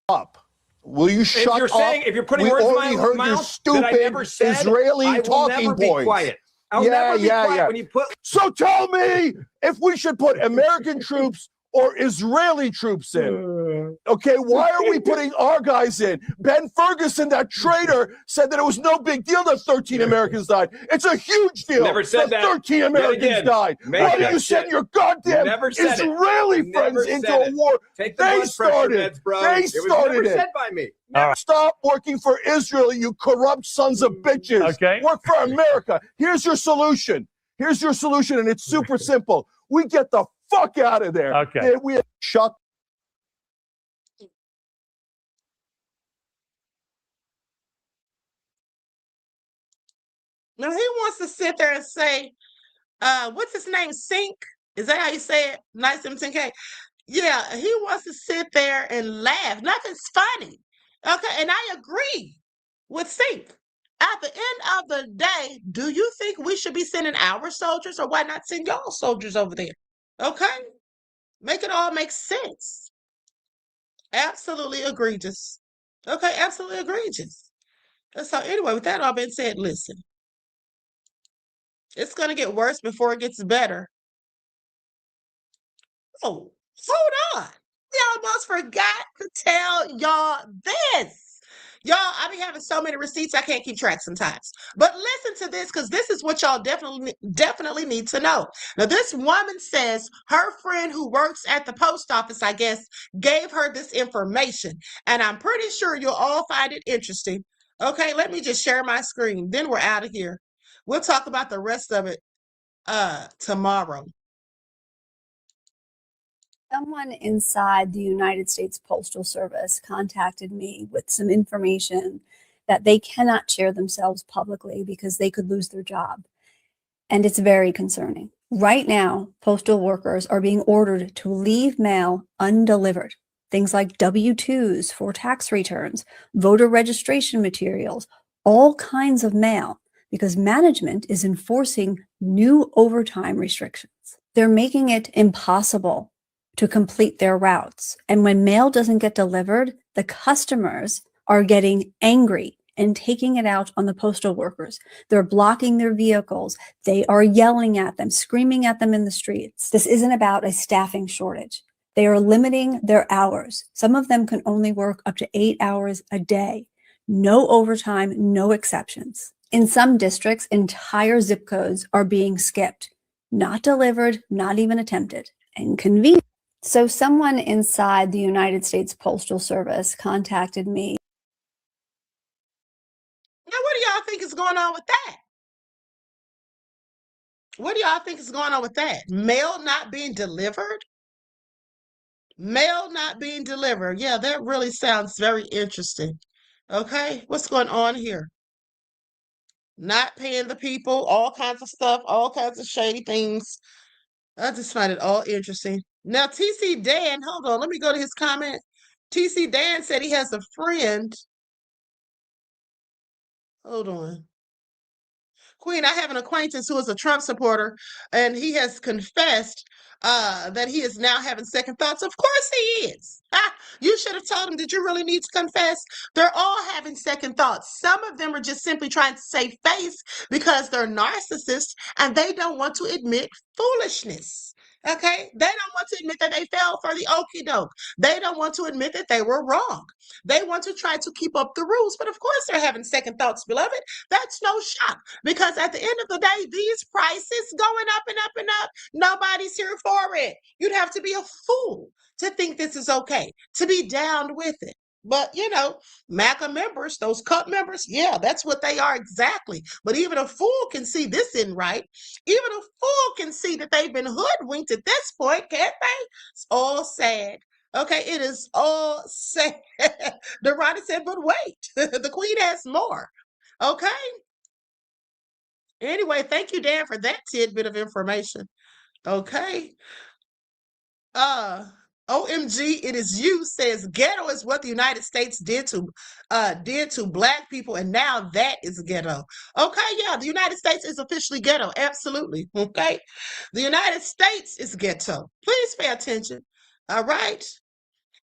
up. Will you shut up? If you're putting words in my mouth that I never said, Israeli I will talking never be points. quiet. I'll never be quiet when you put... So tell me if we should put American troops or Israeli troops in. Okay, why are we putting our guys in? Ben Ferguson, that traitor, said that it was no big deal that 13 Americans died. It's a huge deal. Never said that. 13 Americans died. Why do you send your goddamn Israeli friends into a war? They started it. They started it. Said by me. Stop working for Israel, you corrupt sons of bitches. Okay. Work for America. Here's your solution. Here's your solution, and it's super simple. We get the fuck out of there. Okay. We shut. Now he wants to sit there and say, what's his name? Sink? Is that how you say it? Nice M10K. Yeah, he wants to sit there and laugh. Nothing's funny. Okay, and I agree with Sink. At the end of the day, do you think we should be sending our soldiers, or why not send y'all soldiers over there? Okay? Make it all make sense. Absolutely egregious. Okay, absolutely egregious. So anyway, with that all being said, listen. It's going to get worse before it gets better. Oh, hold on. We almost forgot to tell y'all this. Y'all, I be having so many receipts, I can't keep track sometimes. But listen to this, because this is what y'all definitely need to know. Now, this woman says her friend who works at the post office, I guess, gave her this information. And I'm pretty sure you'll all find it interesting. Okay, let me just share my screen. Then we're out of here. We'll talk about the rest of it tomorrow. Someone inside the United States Postal Service contacted me with some information that they cannot share themselves publicly because they could lose their job. And it's very concerning. Right now, postal workers are being ordered to leave mail undelivered. Things like W-2s for tax returns, voter registration materials, all kinds of mail, because management is enforcing new overtime restrictions. They're making it impossible to complete their routes. And when mail doesn't get delivered, the customers are getting angry and taking it out on the postal workers. They're blocking their vehicles. They are yelling at them, screaming at them in the streets. This isn't about a staffing shortage. They are limiting their hours. Some of them can only work up to 8 hours a day. No overtime, no exceptions. In some districts, entire zip codes are being skipped, not delivered, not even attempted. Inconvenient. So someone inside the United States Postal Service contacted me. Now, what do y'all think is going on with that? What do y'all think is going on with that? Mail not being delivered? Mail not being delivered. Yeah, that really sounds very interesting. Okay, what's going on here? Not paying the people, all kinds of stuff, all kinds of shady things. I just find it all interesting. Now, TC Dan, hold on, let me go to his comment. TC Dan said he has a friend. Hold on. Queen, I have an acquaintance who is a Trump supporter, and he has confessed that he is now having second thoughts. Of course he is. You should have told him, did you really need to confess? They're all having second thoughts. Some of them are just simply trying to save face because they're narcissists and they don't want to admit foolishness. Okay, they don't want to admit that they fell for the okie doke. They don't want to admit that they were wrong. They want to try to keep up the rules, but of course they're having second thoughts, beloved. That's no shock because at the end of the day, these prices going up and up and up, nobody's here for it. You'd have to be a fool to think this is okay, to be down with it. But, you know, MACA members, those cult members, yeah, that's what they are exactly. But even a fool can see this isn't right. Even a fool can see that they've been hoodwinked at this point, can't they? It's all sad. Okay, it is all sad. Dorada said, but wait, the queen has more. Okay. Anyway, thank you, Dan, for that tidbit of information. Okay. OMG, it is you, says ghetto is what the United States did to black people, and now that is ghetto. Okay, yeah, the United States is officially ghetto. Absolutely. Okay. The United States is ghetto. Please pay attention. All right.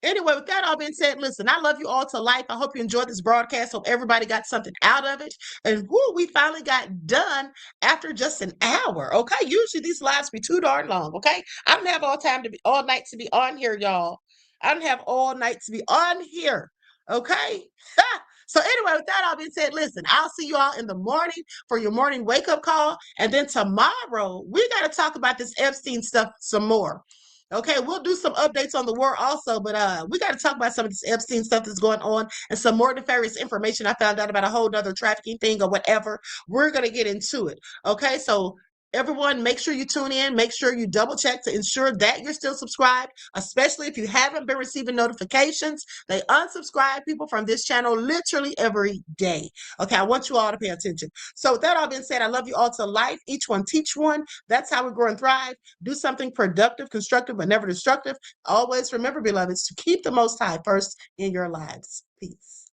Anyway, with that all being said, listen, I love you all to life. I hope you enjoyed this broadcast. Hope everybody got something out of it. And whoo, we finally got done after just an hour. Okay. Usually these lives be too darn long. Okay. I don't have all night to be on here, y'all. I don't have all night to be on here. Okay. So anyway, with that all being said, listen, I'll see you all in the morning for your morning wake-up call. And then tomorrow, we got to talk about this Epstein stuff some more. Okay, we'll do some updates on the war also, but we got to talk about some of this Epstein stuff that's going on and some more nefarious information I found out about a whole other trafficking thing or whatever. We're going to get into it. Okay, so everyone, make sure you tune in. Make sure you double check to ensure that you're still subscribed, especially if you haven't been receiving notifications. They unsubscribe people from this channel literally every day. Okay, I want you all to pay attention. So with that all being said, I love you all to life. Each one teach one. That's how we grow and thrive. Do something productive, constructive, but never destructive. Always remember, beloveds, to keep the Most High first in your lives. Peace.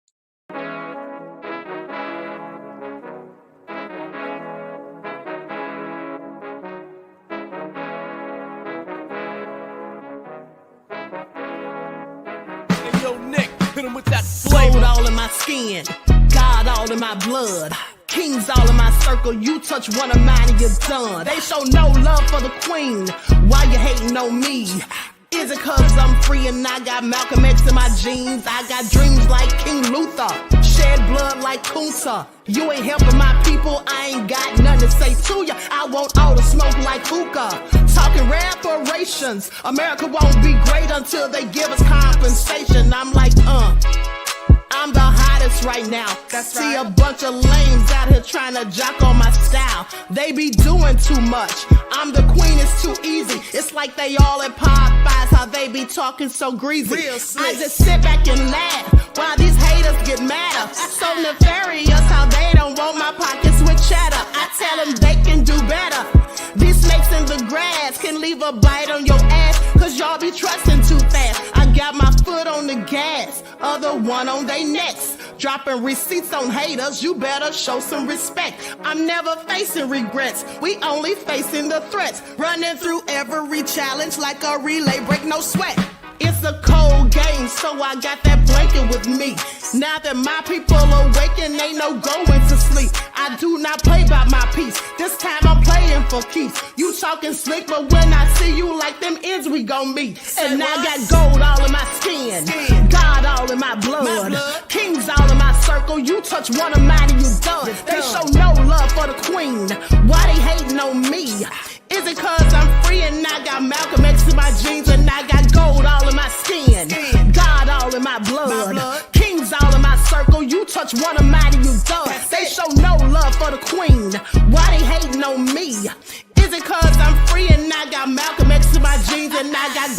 Gold all in my skin, God all in my blood, kings all in my circle. You touch one of mine and you're done. They show no love for the queen. Why you hating on me? Is it cause I'm free and I got Malcolm X in my jeans? I got dreams like King Luther, shed blood like Kunsa. You ain't helping my people, I ain't got nothing to say to ya. I want all the smoke like hookah. Talking reparations, America won't be great until they give us compensation. I'm like, I'm the hottest right now. That's See right. A bunch of lames out here trying to jock on my style. They be doing too much. I'm the queen, it's too easy. It's like they all at Popeyes, how they be talking so greasy. I just sit back and laugh while these haters get madder. So nefarious how they don't want my pockets with cheddar. I tell them they can do better. These snakes in the grass can leave a bite on your ass, cause y'all be trusting too fast. I got my foot on the gas, other one on they necks. Dropping receipts on haters, you better show some respect. I'm never facing regrets, we only facing the threats. Running through every challenge like a relay, break no sweat. It's a cold game, so I got that blanket with me. Now that my people awaken, ain't no going to sleep. I do not play by my piece. This time I'm playing for keeps. You talking slick, but when I see you like them ends, we gon' meet. And I got gold all in my skin, God all in my blood, kings all in my circle. You touch one of mine and you done. They show no love for the queen. Why they hating on me? Is it cause I'm free and I got Malcolm X in my jeans and I got gold all in my skin, God all in my blood, kings all in my circle. You touch one of mine and you done. They show no love for the queen. Why they hating on me? Is it cause I'm free and I got Malcolm X in my jeans and I got